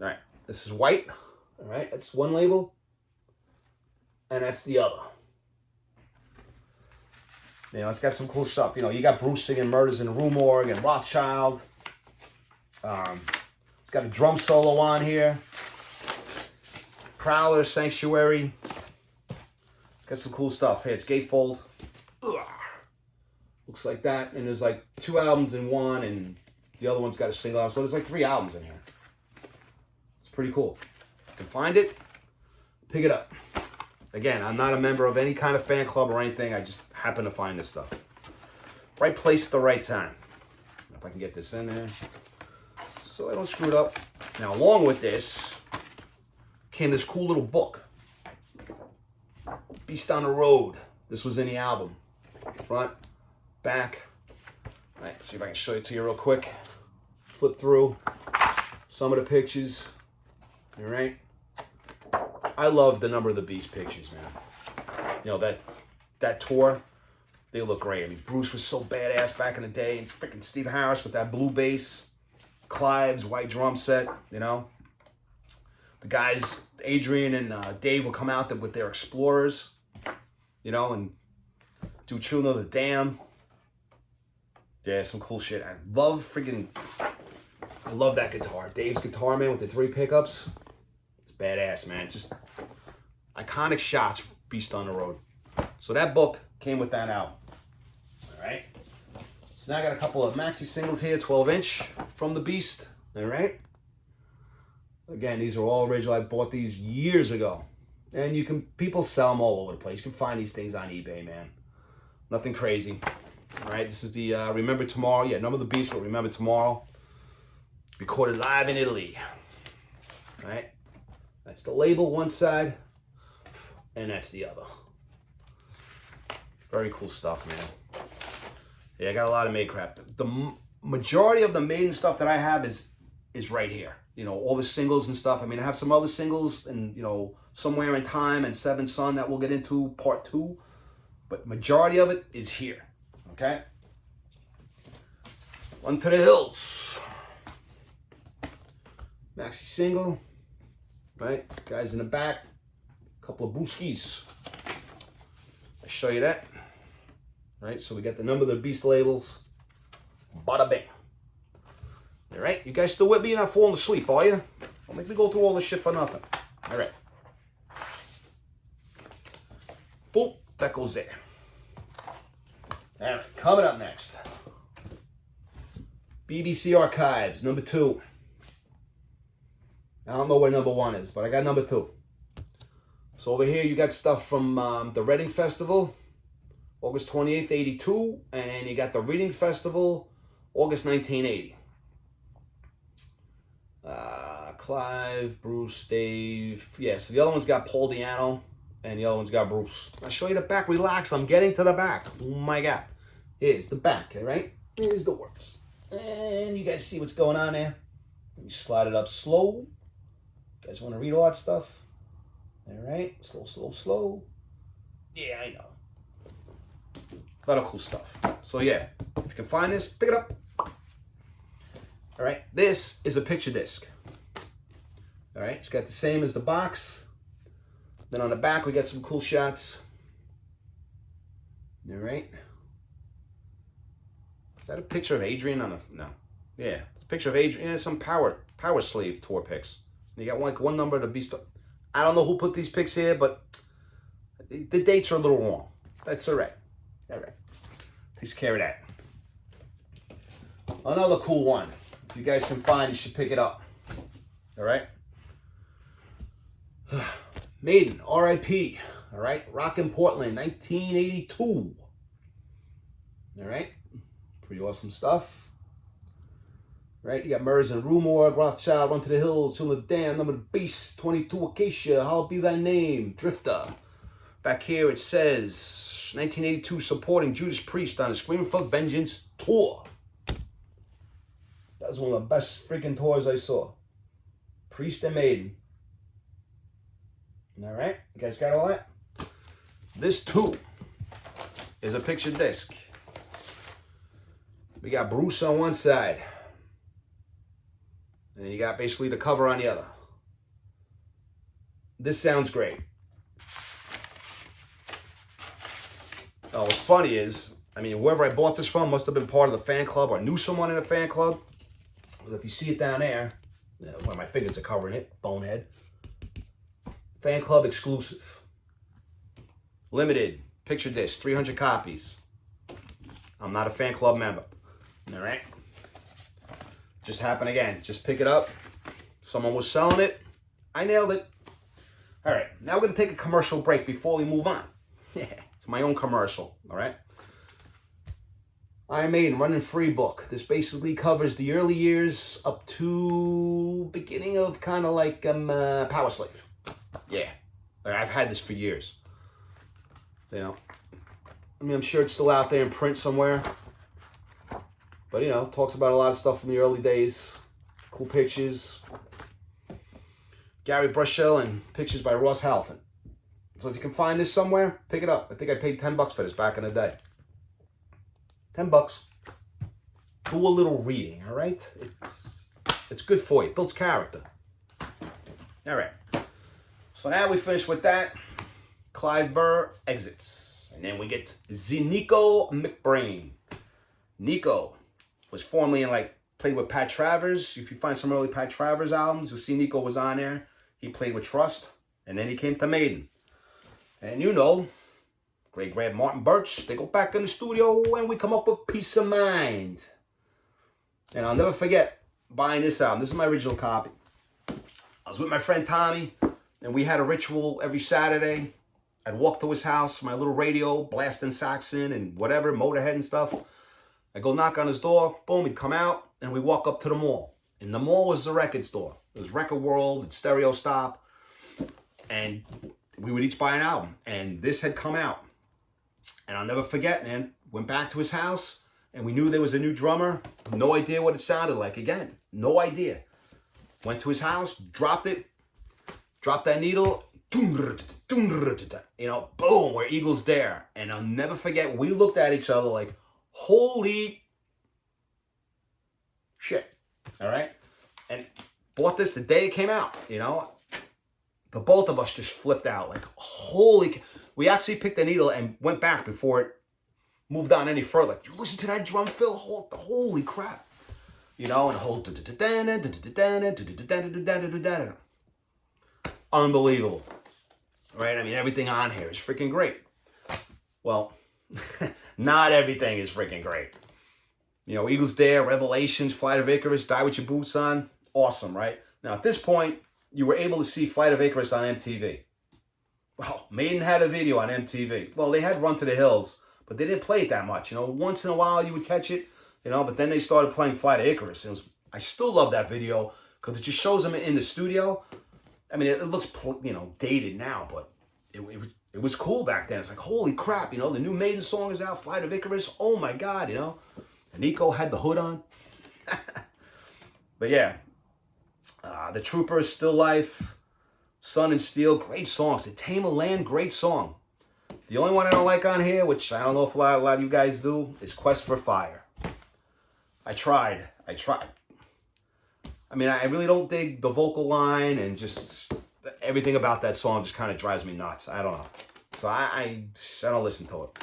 All right, this is white. All right, that's one label. And that's the other. You know, it's got some cool stuff. You know, you got Bruce singing Murders in the Rue Morgue and Rothschild. It's got a drum solo on here. Prowler, Sanctuary. Got some cool stuff. Hey, it's gatefold. Looks like that. And there's like 2 albums in one, and the other one's got a single album. So there's like 3 albums in here. It's pretty cool. If you can find it, pick it up. Again, I'm not a member of any kind of fan club or anything. I just happen to find this stuff. Right place at the right time. If I can get this in there so I don't screw it up. Now, along with this came this cool little book. Beast on the Road. This was in the album. Front, back. All right, see if I can show it to you real quick. Flip through some of the pictures. All right. I love the Number of the Beast pictures, man. You know, that tour, they look great. I mean, Bruce was so badass back in the day. And freaking Steve Harris with that blue bass. Clive's white drum set, you know. The guys, Adrian and Dave, will come out there with their Explorers, you know, and do Tune of the Dam. Yeah, some cool shit. I love that guitar. Dave's guitar, man, with the 3 pickups. It's badass, man. Just iconic shots, Beast on the Road. So that book came with that out. All right. So now I got a couple of maxi singles here, 12-inch from the Beast. All right. Again, these are all original. I bought these years ago. And people sell them all over the place. You can find these things on eBay, man. Nothing crazy. All right, this is the Remember Tomorrow. Yeah, Number of the Beast, but Remember Tomorrow. Recorded live in Italy. All right. That's the label, one side. And that's the other. Very cool stuff, man. Yeah, I got a lot of Maiden crap. The majority of the Maiden stuff that I have is right here. You know, all the singles and stuff. I mean, I have some other singles and, you know, Somewhere in Time and Seven Son that we'll get into part 2. But majority of it is here. Okay? One to the Hills. Maxi single. Right? Guys in the back. Couple of brewskis. I'll show you that. Right? So we got the Number of the Beast labels. Bada bing. All right? You guys still with me? You're not falling asleep, are you? Don't make me go through all this shit for nothing. All right. Boom. That goes there. All right. Coming up next. BBC Archives, number 2. I don't know where number 1 is, but I got number 2. So over here, you got stuff from the Reading Festival, August 28th, 82. And you got the Reading Festival, August 1980. Clive, Bruce, Dave. Yeah, so the other one's got Paul Di'Anno, and the other one's got Bruce. I'll show you the back. Relax, I'm getting to the back. Oh my God. Here's the back, all right? Here's the works. And you guys see what's going on there? Let me slide it up slow. You guys want to read all that stuff? All right, slow, slow, slow. Yeah, I know. A lot of cool stuff. So yeah, if you can find this, pick it up. All right, this is a picture disc. All right, it's got the same as the box. Then on the back, we got some cool shots. All right. Is that a picture of Adrian on a, no. Yeah, it's a picture of Adrian. Yeah, some power slave tour pics. You got like one number to be. I don't know who put these pics here, but the dates are a little wrong. That's all right. All right. Takes care of that. Another cool one. If you guys can find, you should pick it up. All right. Maiden, R.I.P. All right. Rockin' Portland, 1982. All right. Pretty awesome stuff. Right, you got Murs and Rumor, Rothschild, Run to the Hills, Children of the Damned, Number of the Beast, 22 Acacia, Hallowed Be Thy Name, Drifter. Back here it says 1982 supporting Judas Priest on a Screaming for Vengeance tour. That was one of the best freaking tours I saw. Priest and Maiden. All right, you guys got all that? This too is a picture disc. We got Bruce on one side. And you got basically the cover on the other. This sounds great. Oh, what's funny is, I mean, whoever I bought this from must have been part of the fan club or knew someone in the fan club. But if you see it down there, where my fingers are covering it, bonehead. Fan club exclusive. Limited. Picture disc, 300 copies. I'm not a fan club member. All right. Just happened again. Just pick it up. Someone was selling it. I nailed it. All right. Now we're going to take a commercial break before we move on. Yeah. It's my own commercial. All right. Iron Maiden Running Free book. This basically covers the early years up to beginning of kind of like Power Slave. Yeah. I've had this for years. You know. I mean, I'm sure it's still out there in print somewhere. But, you know, talks about a lot of stuff from the early days. Cool pictures. Gary Brushell and pictures by Ross Halfin. So if you can find this somewhere, pick it up. I think I paid $10 for this back in the day. $10. Do a little reading, all right? It's good for you. It builds character. All right. So now we finish with that. Clive Burr exits. And then we get Nico McBrain. Nico was formerly in played with Pat Travers. If you find some early Pat Travers albums, you'll see Nico was on there. He played with Trust, and then he came to Maiden. And you know, great Martin Birch, they go back in the studio and we come up with Peace of Mind. And I'll never forget buying this album. This is my original copy. I was with my friend Tommy, and we had a ritual every Saturday. I'd walk to his house, my little radio, blasting Saxon and whatever, Motorhead and stuff. I go knock on his door, boom, he'd come out, and we walk up to the mall. And the mall was the record store. It was Record World, it's Stereo Stop, and we would each buy an album. And this had come out. And I'll never forget, man, went back to his house, and we knew there was a new drummer. No idea what it sounded like. Again, no idea. Went to his house, dropped it, dropped that needle, you know, boom, we're Eagles there. And I'll never forget, we looked at each other like, holy shit, all right? And bought this the day it came out, you know? The both of us just flipped out, like, holy... We actually picked the needle and went back before it moved on any further. Like, you listen to that drum fill? Holy crap. You know, and the whole... Unbelievable. Right? I mean, everything on here is freaking great. Well... Not everything is freaking great. You know, Eagles Dare, Revelations, Flight of Icarus, Die With Your Boots On. Awesome, right? Now, at this point, you were able to see Flight of Icarus on MTV. Well, Maiden had a video on MTV. Well, they had Run to the Hills, but they didn't play it that much. You know, once in a while you would catch it, you know, but then they started playing Flight of Icarus. I still love that video because it just shows them in the studio. I mean, it looks, you know, dated now, but it was cool back then. It's like, holy crap, you know, the new Maiden song is out, Flight of Icarus. Oh my God, you know. And Nico had the hood on. But yeah, The Troopers, Still Life, Sun and Steel, great songs. The Tame of Land, great song. The only one I don't like on here, which I don't know if a lot of you guys do, is Quest for Fire. I tried. I mean, I really don't dig the vocal line, and just everything about that song just kind of drives me nuts. I don't know. So I don't listen to it.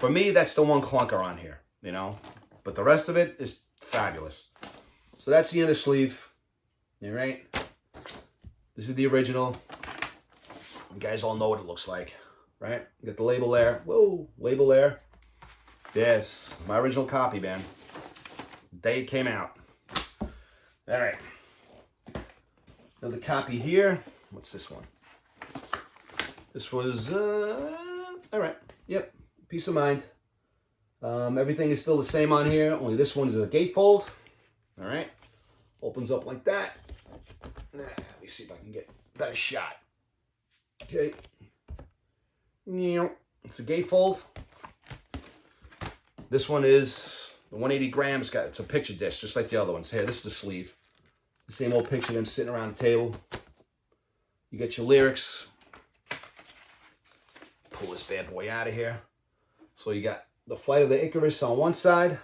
For me, that's the one clunker on here, you know. But the rest of it is fabulous. So that's the inner sleeve. All right. This is the original. You guys all know what it looks like, right? You got the label there. Whoa, label there. Yes, my original copy, man. The day it came out. All right. Another copy here. What's this one? This was, all right. Yep, Peace of Mind. Everything is still the same on here, only this one is a gatefold. All right. Opens up like that. Let me see if I can get a better shot. Okay. It's a gatefold. This one is the 180 grams. It's a picture disc, just like the other ones. Here, this is the sleeve. The same old picture of them sitting around the table. You get your lyrics. Pull this bad boy out of here. So you got the Flight of the Icarus on one side.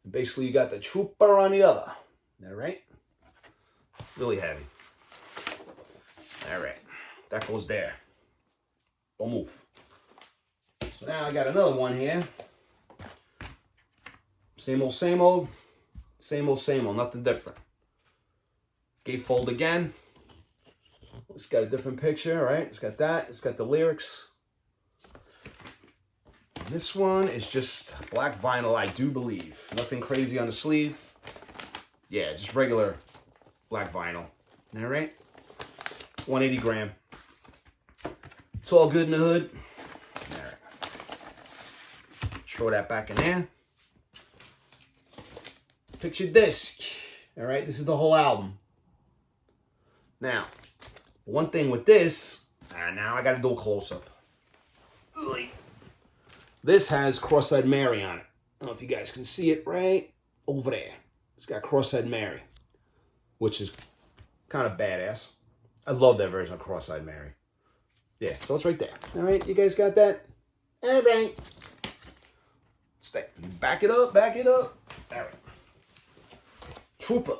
And basically, you got the Trooper on the other. All right? Really heavy. All right. That goes there. Don't move. So now I got another one here. Same old, same old. Same old, same old. Nothing different. Gatefold again. It's got a different picture, right? It's got that. It's got the lyrics. This one is just black vinyl, I do believe. Nothing crazy on the sleeve. Yeah, just regular black vinyl. All right? 180 gram. It's all good in the hood. All right. Throw that back in there. Picture disc. All right, this is the whole album. Now, one thing with this, now I got to do a close-up. This has Cross-Eyed Mary on it. I don't know if you guys can see it right over there. It's got Cross-Eyed Mary, which is kind of badass. I love that version of Cross-Eyed Mary. Yeah, so it's right there. All right, you guys got that? All right. Stay. Back it up, back it up. All right. Trooper.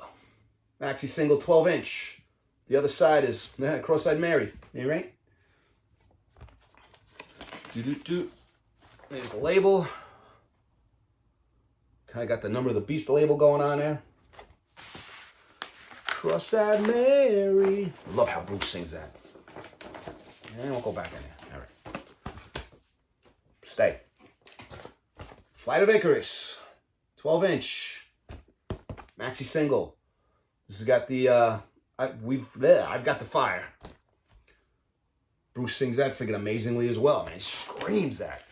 Maxi single 12-inch. The other side is Cross-Eyed Mary. All right? Do-do-do. There's the label. Kind of got the Number of the Beast label going on there. Cross-Eyed Mary. I love how Bruce sings that. And we'll go back in there. All right. Stay. Flight of Icarus. 12-inch. Maxi single. This has got the, I've got the fire. Bruce sings that freaking amazingly as well, man. He screams that.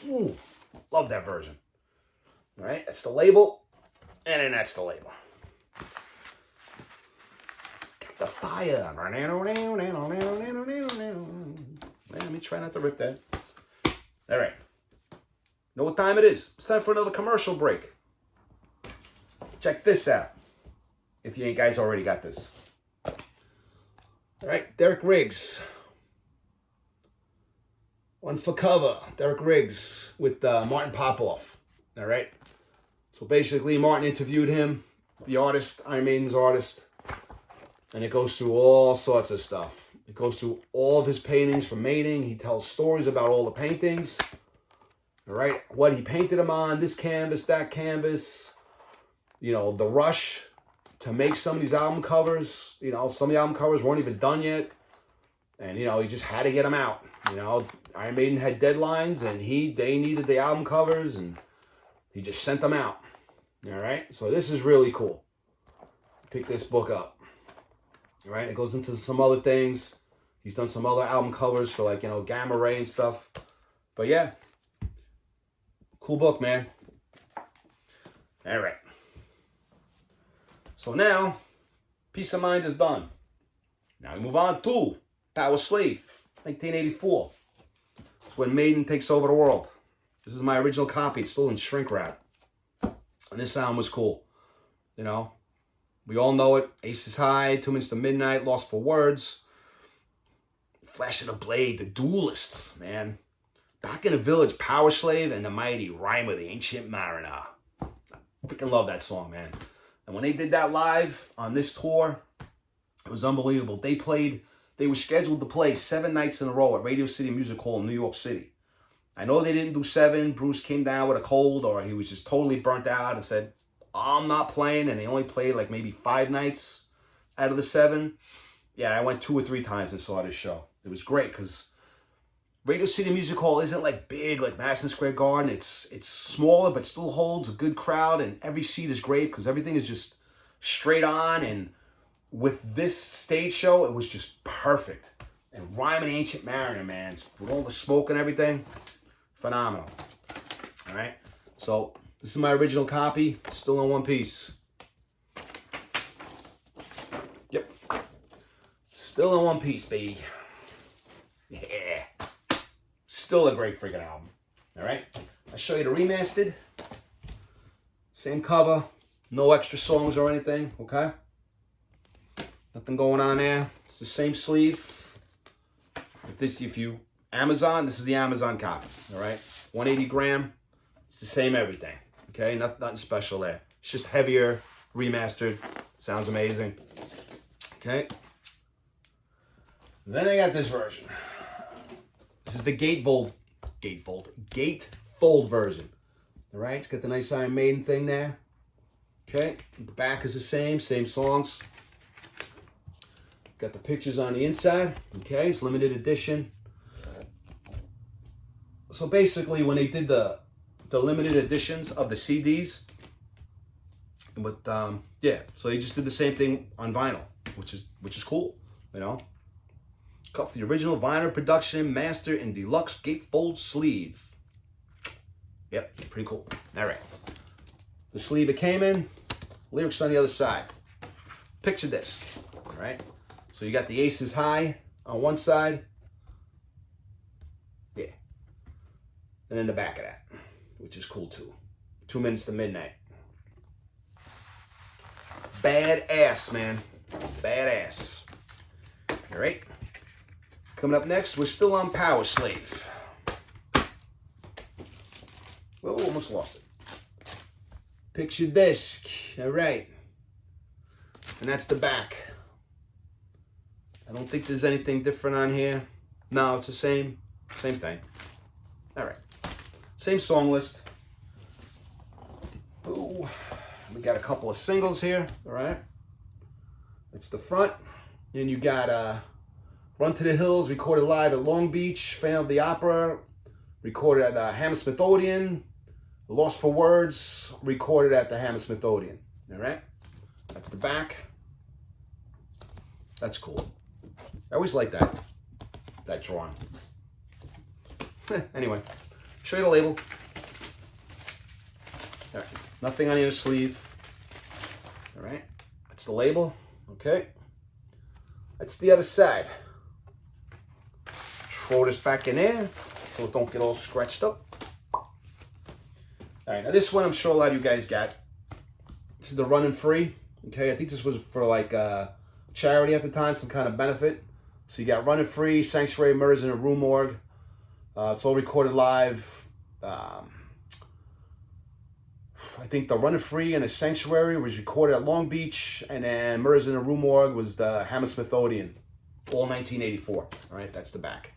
Ooh, love that version. All right, that's the label, and then that's the label. Got the fire. Let me try not to rip that. All right. Know what time it is? It's time for another commercial break. Check this out. If you guys already got this. All right, Derek Riggs. One for cover, Derek Riggs with Martin Popoff. All right. So basically, Martin interviewed him, the artist, Iron Maiden's artist, and it goes through all sorts of stuff. It goes through all of his paintings from Maiden. He tells stories about all the paintings. All right, what he painted them on, this canvas, that canvas. You know, the rush to make some of these album covers. You know, some of the album covers weren't even done yet. And, you know, he just had to get them out. You know, Iron Maiden had deadlines, and they needed the album covers, and he just sent them out. All right, so this is really cool. Pick this book up. All right, it goes into some other things. He's done some other album covers for, like, you know, Gamma Ray and stuff. But yeah, cool book, man. All right. So now, Peace of Mind is done. Now we move on to Power Slave, 1984. It's when Maiden takes over the world. This is my original copy. It's still in shrink wrap. And this sound was cool. You know, we all know it. Aces High, 2 Minutes to Midnight, Lost for Words. Flash of the Blade, The Duelists, man. Back in the Village, Power Slave, and the mighty Rhymer, the Ancient Mariner. I freaking love that song, man. And when they did that live on this tour, it was unbelievable. They were scheduled to play 7 nights in a row at Radio City Music Hall in New York City. I know they didn't do 7. Bruce came down with a cold, or he was just totally burnt out and said, I'm not playing. And they only played like maybe 5 nights out of the 7. Yeah, I went 2 or 3 times and saw this show. It was great because Radio City Music Hall isn't like big like Madison Square Garden. It's smaller but still holds a good crowd, and every seat is great because everything is just straight on. And with this stage show, it was just perfect. And Rhyme and Ancient Mariner, man, with all the smoke and everything, phenomenal. All right, so this is my original copy, still in one piece. Yep, still in one piece, baby. Yeah, still a great freaking album. All right, I'll show you the remastered. Same cover, no extra songs or anything, okay? Nothing going on there. It's the same sleeve. If you Amazon, this is the Amazon copy, all right? 180 gram, it's the same everything, okay? Nothing special there. It's just heavier, remastered, sounds amazing, okay? Then I got this version. This is the gatefold version, all right? It's got the nice Iron Maiden thing there, okay? The back is the same songs. Got the pictures on the inside, okay? It's limited edition. So basically, when they did the limited editions of the CDs, but yeah, so they just did the same thing on vinyl, which is cool, you know. Cut for the original vinyl production, master, and deluxe gatefold sleeve. Yep, pretty cool. All right, the sleeve it came in. Lyrics on the other side. Picture disc. All right. So you got the Aces High on one side. Yeah. And then the back of that, which is cool too. 2 minutes to midnight. Badass, man. Badass. All right. Coming up next, we're still on Power Slave. Whoa, almost lost it. Picture disc. All right. And that's the back. I don't think there's anything different on here. No, it's the same thing. All right, same song list. Ooh, we got a couple of singles here. All right, it's the front. Then you got Run to the Hills, recorded live at Long Beach. Fan of the Opera, recorded at Hammersmith Odeon. Lost for Words, recorded at the Hammersmith Odeon. All right, that's the back. That's cool. I always like that drawing. Anyway, show you the label. All right, nothing on your sleeve. All right, that's the label. Okay, that's the other side. Throw this back in there so it don't get all scratched up. All right, now this one I'm sure a lot of you guys got. This is the Running Free. Okay, I think this was for like charity at the time, some kind of benefit. So you got Running Free, Sanctuary, Murders in a Rue Morgue. It's all recorded live. I think the Running Free and the Sanctuary was recorded at Long Beach, and then Murders in a Rue Morgue was the Hammersmith Odeon, all 1984. All right, that's the back.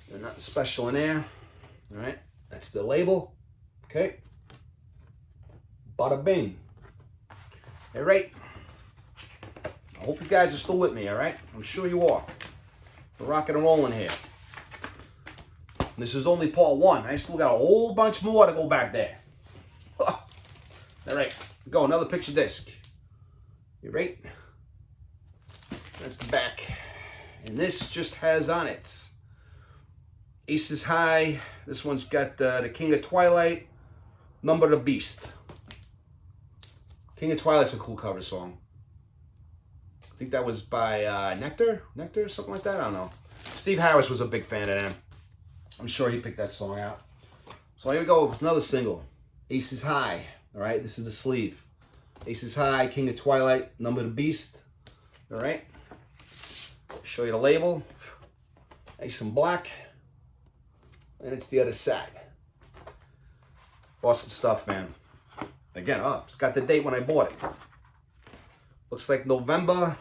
There's nothing special in there. All right, that's the label. Okay. Bada bing. All right. I hope you guys are still with me, all right? I'm sure you are. We're rocking and rolling here. This is only part 1. I still got a whole bunch more to go back there. All right, go, another picture disc. You right? That's the back. And this just has on it Aces High. This one's got the King of Twilight, Number of the Beast. King of Twilight's a cool cover song. I think that was by Nectar, something like that. I don't know. Steve Harris was a big fan of them. I'm sure he picked that song out. So here we go. It's another single. Aces High. All right, this is the sleeve. Aces High, King of Twilight, Number of the Beast. All right. Show you the label. Nice and black. And it's the other side. Awesome stuff, man. Again, it's got the date when I bought it. Looks like November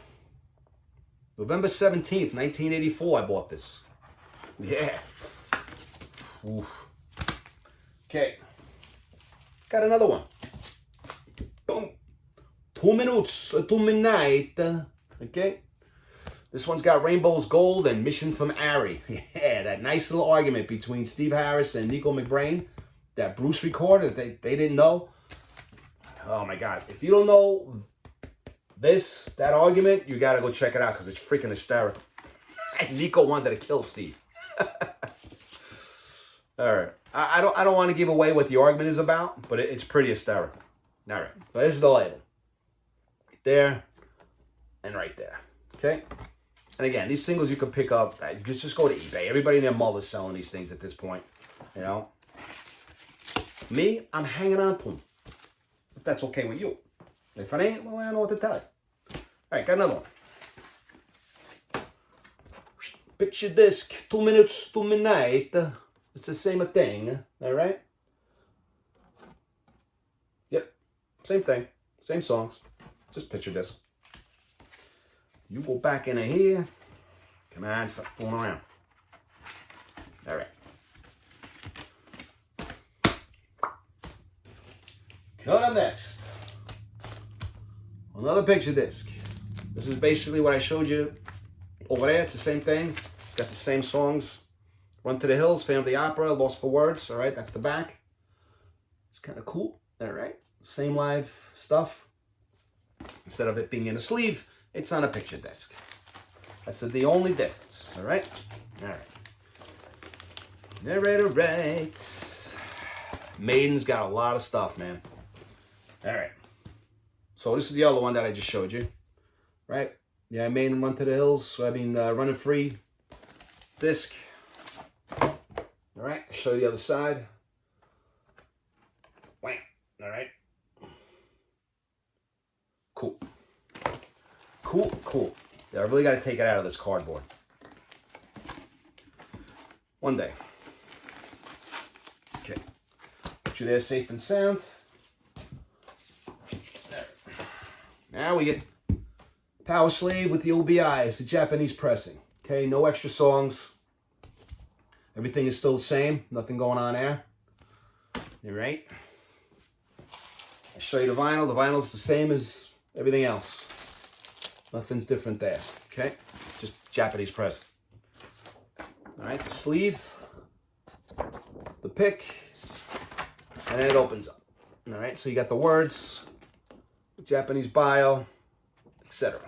17th, 1984, I bought this. Yeah. Oof. Okay. Got another one. Boom. 2 minutes to midnight. Okay. This one's got Rainbow's Gold and Mission from Ari. Yeah, that nice little argument between Steve Harris and Nico McBrain that Bruce recorded that they didn't know. Oh my God. If you don't know that argument, you got to go check it out because it's freaking hysterical. Nico wanted to kill Steve. All right. I don't want to give away what the argument is about, but it's pretty hysterical. All right. So this is the label. Right there and right there. Okay. And again, these singles you can pick up. Just go to eBay. Everybody and their mother's selling these things at this point. You know. Me, I'm hanging on to them. If that's okay with you. If it ain't, well, I don't know what to tell you. All right, got another one. Picture disc, 2 minutes to midnight. It's the same thing. All right. Yep. Same thing. Same songs. Just picture disc. You go back into here. Come on, stop fooling around. All right. Coming up next, another picture disc. This is basically what I showed you over there. It's the same thing. Got the same songs. Run to the Hills, Phantom of the Opera, Lost for Words. All right, that's the back. It's kind of cool. All right. Same live stuff. Instead of it being in a sleeve, it's on a picture disc. That's the only difference. All right? All right. All right. Maiden's got a lot of stuff, man. All right. So this is the other one that I just showed you. Right? Yeah, Maiden Run to the Hills. Running Free disc. All right. I'll show you the other side. Wham. All right. Cool. Cool. Yeah, I really got to take it out of this cardboard. One day. Okay. Put you there safe and sound. There. Now we get Power Slave with the OBI. It's the Japanese pressing. Okay, no extra songs. Everything is still the same. Nothing going on there. All right. I'll show you the vinyl. The vinyl is the same as everything else. Nothing's different there. Okay, just Japanese pressing. All right, the sleeve, the pick, and then it opens up. All right, so you got the words, the Japanese bio, etc.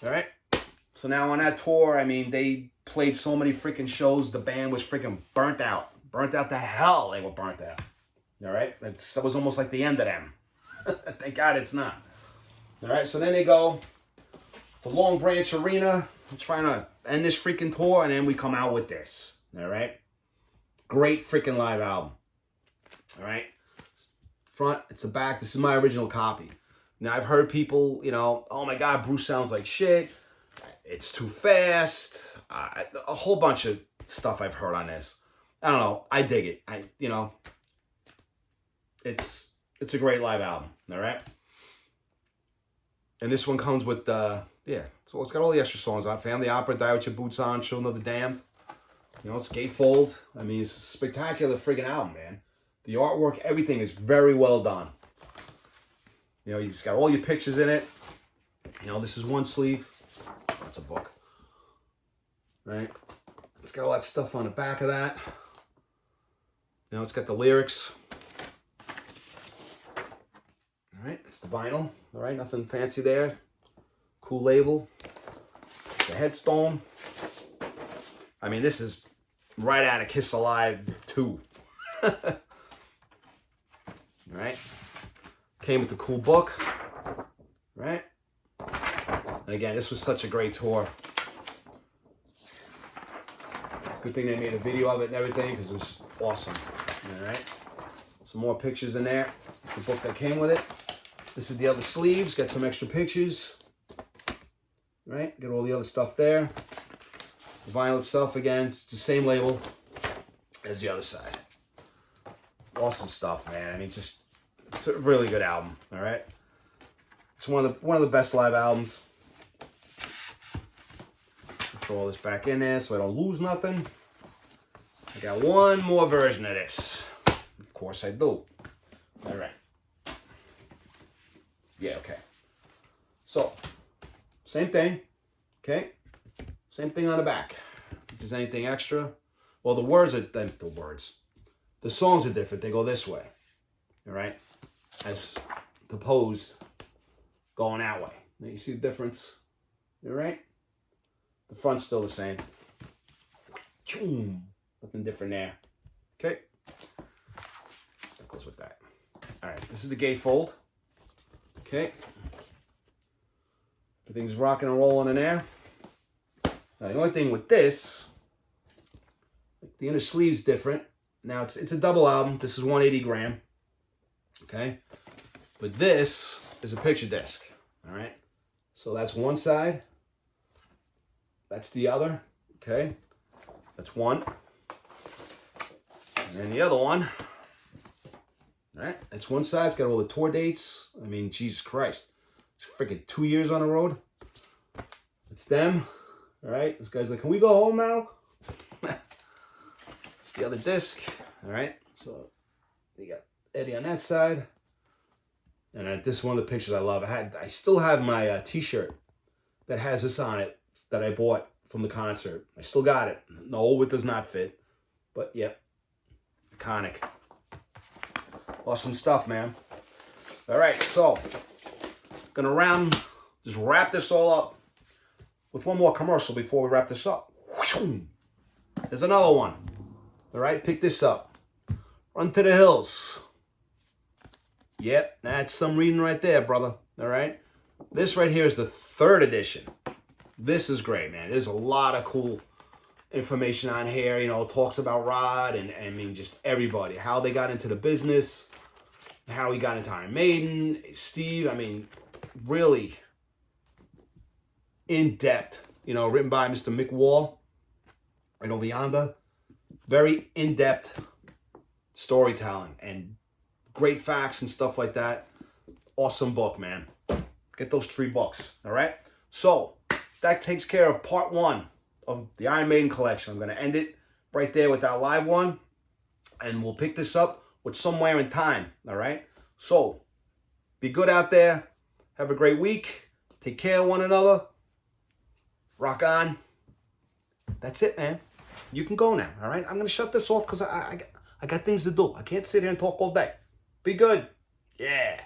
All right, so now on that tour, I mean, they played so many freaking shows, the band was freaking burnt out. Burnt out to hell, they were burnt out. All right, that was almost like the end of them. Thank God it's not. All right, so then they go to Long Branch Arena. I'm trying to end this freaking tour, and then we come out with this. All right, great freaking live album. All right, front, it's the back. This is my original copy. Now I've heard people, you know, oh my God, Bruce sounds like shit. It's too fast. A whole bunch of stuff I've heard on this. I don't know. I dig it. It's a great live album. All right. And this one comes with, so it's got all the extra songs on. Family Opera, Die With Your Boots On, Children of the Damned. You know, it's gatefold. I mean, it's a spectacular friggin' album, man. The artwork, everything is very well done. You know, you just got all your pictures in it. You know, this is one sleeve. That's a book. Right? It's got all that stuff on the back of that. You know, it's got the lyrics. All right, it's the vinyl. All right, nothing fancy there. Cool label. The headstone. I mean, this is right out of Kiss Alive 2. All right. Came with the cool book. Right. And again, this was such a great tour. It's a good thing they made a video of it and everything because it was awesome. All right. Some more pictures in there. It's the book that came with it. This is the other sleeves. Got some extra pictures. Right? Got all the other stuff there. The vinyl itself, again, it's the same label as the other side. Awesome stuff, man. I mean, it's a really good album. All right. It's one of the best live albums. throw all this back in there so I don't lose nothing. I got one more version of this. Of course I do. All right. Yeah, okay. So, same thing, okay? Same thing on the back. If there's anything extra, well, the songs are different. They go this way, all right? As opposed going that way. Now you see the difference, all right? The front's still the same. Nothing different there, okay? That goes with that. All right, this is the gatefold, okay? Everything's rocking and rolling in there. Now, the only thing with this, the inner sleeve's different. Now, it's a double album. This is 180 gram, okay? But this is a picture disc, all right? So that's one side. That's the other, okay? That's one. And then the other one, all right? That's one side. It's got all the tour dates. I mean, Jesus Christ. It's freaking 2 years on the road. It's them. All right. This guy's like, can we go home now? It's the other disc. All right. So you got Eddie on that side. And this is one of the pictures I love. I still have my t-shirt that has this on it that I bought from the concert. I still got it. No, it does not fit. But yep. Iconic. Awesome stuff, man. All right. So gonna just wrap this all up with one more commercial before we wrap this up. There's another one. All right, pick this up. Run to the hills. Yep, that's some reading right there, brother. All right. This right here is the 3rd edition. This is great, man. There's a lot of cool information on here. You know, it talks about Rod and I mean, just everybody, how they got into the business, how he got into Iron Maiden, Steve. I mean, really in-depth, you know, written by Mr. Mick Wall, right over yonder. Very in-depth storytelling and great facts and stuff like that. Awesome book, man. Get those 3 books, all right? So, that takes care of part 1 of the Iron Maiden collection. I'm going to end it right there with that live one, and we'll pick this up with Somewhere in Time, all right? So, be good out there. Have a great week. Take care of one another. Rock on. That's it, man. You can go now, all right? I'm going to shut this off because I got things to do. I can't sit here and talk all day. Be good. Yeah.